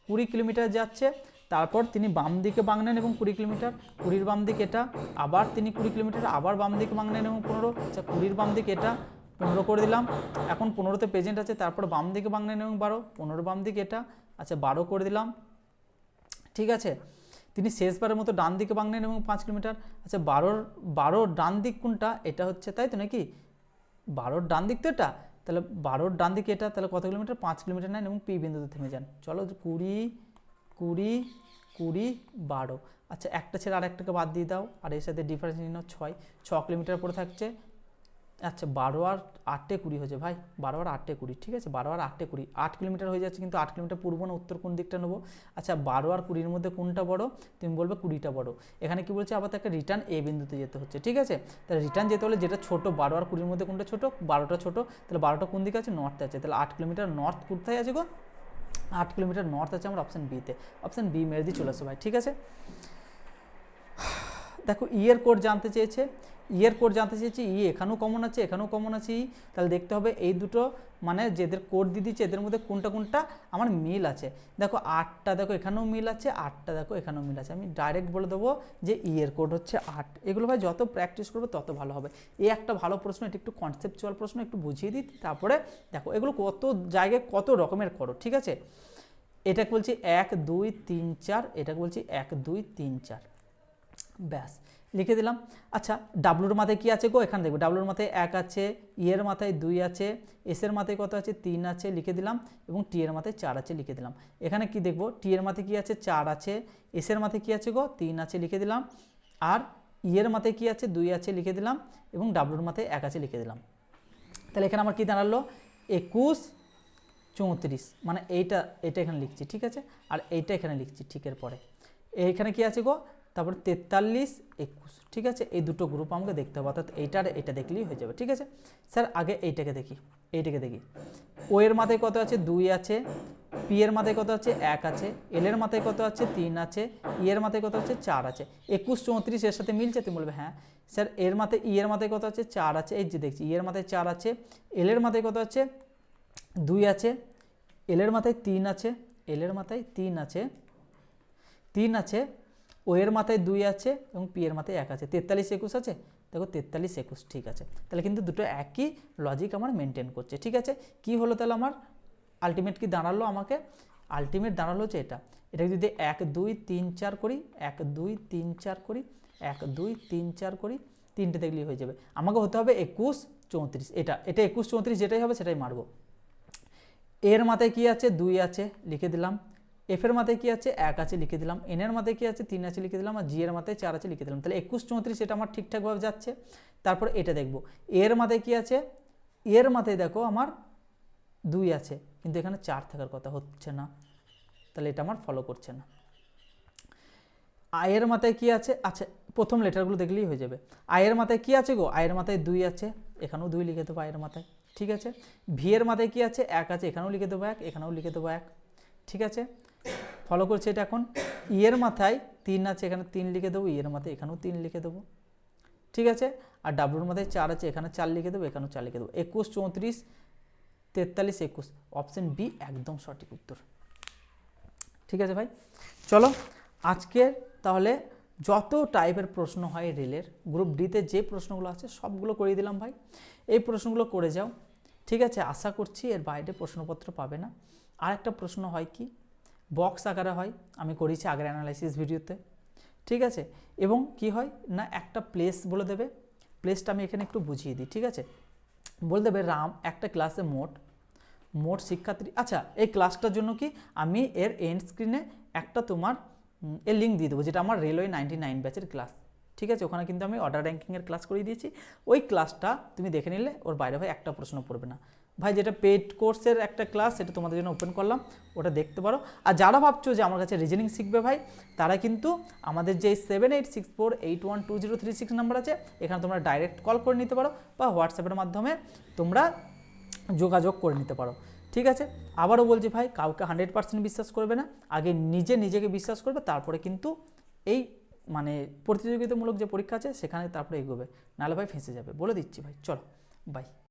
20 কিলোমিটার যাচ্ছে। তারপর তিনি বাম দিকে বাঁক নেন এবং 20 কিলোমিটার, 20-র বাম দিক এটা, আবার তিনি 20 কিলোমিটার, আবার বাম দিকে বাঁক নেন এবং 15, আচ্ছা 20-র বাম দিক এটা, 15 করে দিলাম। এখন 15তে প্রেজেন্ট আছে, তারপর বাম দিকে বাঁক নেন এবং 12, 15-র বাম দিক এটা, আচ্ছা 12 করে দিলাম। ঠিক আছে, তিনি শেষবারের মতো ডান দিকে বাঁক নেন এবং 5 কিলোমিটার, আচ্ছা 12-র ডান দিক কোনটা, এটা হচ্ছে, তাই তো নাকি? 12-র ডান দিক তো এটা, তাহলে 12-র ডান দিকে এটা, তাহলে কত কিলোমিটার? 5 কিলোমিটার নেন এবং পি বিন্দুতে থেমে যান। চলো 20, 20, 20, 12, আচ্ছা একটা ছেড়ে আর একটাকে বাদ দিয়ে দাও, আর এর সাথে ডিফারেন্স নিয়ে নাও 6 কিলোমিটার পরে থাকছে। আচ্ছা 12 আর 8-এ 20 হয়েছে ভাই, 12 আর 8-এ 20, ঠিক আছে 12 আর 8-এ 20, 8 কিলোমিটার হয়ে যাচ্ছে, কিন্তু 8 কিলোমিটার পূর্ব না উত্তর কোন দিকটা নেবো? আচ্ছা 12 আর 20-র মধ্যে কোনটা বড়? তুমি বলবে 20টা বড়। এখানে কি বলছে, আবার তাকে রিটার্ন এ বিন্দুতে যেতে হচ্ছে, ঠিক আছে। তাহলে রিটার্ন যেতে হলে যেটা ছোট, 12 আর 20-র মধ্যে কোনটা ছোট? 12টা ছোট, তাহলে 12টা কোন দিকে আছে? নর্থে আছে, তাহলে 8 কিলোমিটার নর্থ কোথায় আছে গো? 8 কিলোমিটার নর্থ আছে আমার অপশান বিতে, অপশান বি মেরে দিয়ে চলে আসো ভাই, ঠিক আছে। দেখো এর কোড জানতে চেয়েছে, ই এখানেও কমন আছে, এখানেও কমন আছে ই, তাহলে দেখতে হবে এই দুটো মানে যেদের কোড দিয়ে দিচ্ছে এদের মধ্যে কোনটা কোনটা আমার মিল আছে। দেখো 8টা দেখো এখানেও মিল আছে, 8টা দেখো এখানেও মিল আছে, আমি ডাইরেক্ট বলে দেবো যে এর কোড হচ্ছে 8। এগুলো ভাই যত প্র্যাকটিস করবে তত ভালো হবে। এই একটা ভালো প্রশ্ন, এটা একটু কনসেপচুয়াল প্রশ্ন, একটু বুঝিয়ে দিই, তারপরে দেখো এগুলো কত জায়গায় কত রকমের করো, ঠিক আছে। এটাকে বলছি 1 2 3 4, এটাকে বলছি 1 2 3 4, ব্যাস লিখে দিলাম। আচ্ছা ডাব্লুর মাথায় কি আছে গো? এখানে দেখবো ডাব্লুর মাথায় 1 আছে, এর মাথায় 2 আছে, এসের মাথায় কত আছে? 3 আছে, লিখে দিলাম, এবং টি এর মাথায় 4 আছে, লিখে দিলাম। এখানে কি দেখবো, টি এর মাথায় কি আছে? 4 আছে, এসের মাথায় কি আছে গো? 3 আছে, লিখে দিলাম, আর এর মাথায় কি আছে? 2 আছে, লিখে দিলাম, এবং ডাব্লুর মাথায় 1 আছে, লিখে দিলাম। তাহলে এখানে আমার কি দাঁড়ালো? 21 34, মানে এটা এখানে লিখছি, ঠিক আছে, আর এইটা এখানে লিখছি ঠিক এর পরে। এইখানে কি আছে গো? তারপরে 43 21, ঠিক আছে। এই দুটো গ্রুপ আমাকে দেখতে হবে, অর্থাৎ এইটা আর এটা দেখলেই হয়ে যাবে, ঠিক আছে। স্যার আগে এইটাকে দেখি, ও এর মাথায় কত আছে? 2 আছে, পি এর মাথায় কত আছে? 1 আছে, এল এর মাথায় কত আছে? 3 আছে, ই এর মাথায় কত আছে? 4 আছে। 21 34 এর সাথে মিলছে? তুমি বলবে হ্যাঁ। স্যার এর মাথায় ই এর মাথায় কত আছে? 4 আছে, এই যে দেখছি ই এর মাথায় 4 আছে, এল এর মাথায় কত আছে? 2 আছে, এল এর মাথায় 3 আছে, ও এর মাথায় 2 আছে, এবং পি এর মাথায় 1 আছে। 43 21 আছে, দেখো 43 21, ঠিক আছে। তাহলে কিন্তু দুটো একই লজিক আমার মেনটেন করছে, ঠিক আছে। কি হলো তাহলে আমার আলটিমেট কি দাঁড়ালো? আমাকে আলটিমেট দাঁড়ালো হচ্ছে এটা যদি 1 2 3 4 করি, 1 2 3 4 করি, 1 2 3 4 করি, তিনটে দেখলেই হয়ে যাবে। আমাকে হতে হবে 21 34, এটা 21 34 যেটাই হবে সেটাই মারবো। এর মাথায় কি আছে? 2 আছে, লিখে দিলাম। এফ এর মাথায় কি আছে? 1 আছে, লিখে দিলাম। এন এর মাথায় কি আছে? 3 আছে, লিখে দিলাম। আর জি এর মাথায় 4 আছে, লিখে দিলাম। তাহলে 21 34 এটা আমার ঠিকঠাকভাবে যাচ্ছে। তারপর এটা দেখবো, এর মাথায় কি আছে? এর মাথায় দেখো আমার 2 আছে, কিন্তু এখানে 4 থাকার কথা, হচ্ছে না, তাহলে এটা আমার ফলো করছে না। আয়ের মাথায় কি আছে? আচ্ছা প্রথম লেটারগুলো দেখলেই হয়ে যাবে। আয়ের মাথায় কি আছে গো? আয়ের মাথায় 2 আছে, এখানেও 2 লিখে দেবো আয়ের মাথায়, ঠিক আছে। ভি এর মাথায় কি আছে? 1 আছে, এখানেও লিখে দেবো 1, এখানেও লিখে দেবো 1, ঠিক আছে। ফলো করছে এটা। এখন ই এর মাথায় 3 আছে, এখানে 3 লিখে দেবো, ই এর মাথায় এখানেও 3 লিখে দেবো, ঠিক আছে। আর ডাব্লুর মাথায় 4 আছে, এখানে 4 লিখে দেবো, এখানেও 4 লিখে দেবো। 21 34 43 21, অপশন বি একদম সঠিক উত্তর, ঠিক আছে ভাই। চলো আজকের তাহলে যত টাইপের প্রশ্ন হয় রেলের গ্রুপ ডিতে যে প্রশ্নগুলো আছে সবগুলো করিয়ে দিলাম ভাই। এই প্রশ্নগুলো করে যাও, ঠিক আছে। আশা করছি এর বাইরে প্রশ্নপত্র পাবে না। আর একটা প্রশ্ন হয় কি, বক্স আকারে হয়, আমি করেছি আগের অ্যানালাইসিস ভিডিওতে, ঠিক আছে। এবং কি হয় না, একটা প্লেস বলে দেবে, প্লেসটা আমি এখানে একটু বুঝিয়ে দিই, ঠিক আছে। বলে দেবে একটা ক্লাসে মোট শিক্ষার্থী, আচ্ছা এই ক্লাসটার জন্য কি আমি এর এন্ড স্ক্রিনে একটা তোমার এর লিঙ্ক দিয়ে দেবো, যেটা আমার রেলওয়ে 99 ব্যাচের ক্লাস, ঠিক আছে। ওখানে কিন্তু আমি অর্ডার র্যাঙ্কিংয়ের ক্লাস করিয়ে দিয়েছি। ওই ক্লাসটা তুমি দেখে নিলে ওর বাইরে ভাই একটা প্রশ্ন পড়বে না ভাই। যেটা পেড কোর্সের একটা ক্লাস, সেটা তোমাদের জন্য ওপেন করলাম, ওটা দেখতে পারো। আর যারা ভাবছো যে আমার কাছে রিজনিং শিখবে ভাই, তারা কিন্তু আমাদের যে 7864812036 নাম্বার আছে, এখানে তোমরা ডাইরেক্ট কল করে নিতে পারো, বা হোয়াটসঅ্যাপের মাধ্যমে তোমরা যোগাযোগ করে নিতে পারো, ঠিক আছে। আবারও বলছি ভাই, কাউকে 100% বিশ্বাস করবে না, আগে নিজেকে বিশ্বাস করবে, তারপরে কিন্তু এই মানে প্রতিযোগিতামূলক যে পরীক্ষা আছে সেখানে তারপরে এগোবে, নাহলে ভাই ফেঁসে যাবে, বলে দিচ্ছি ভাই। চলো বাই।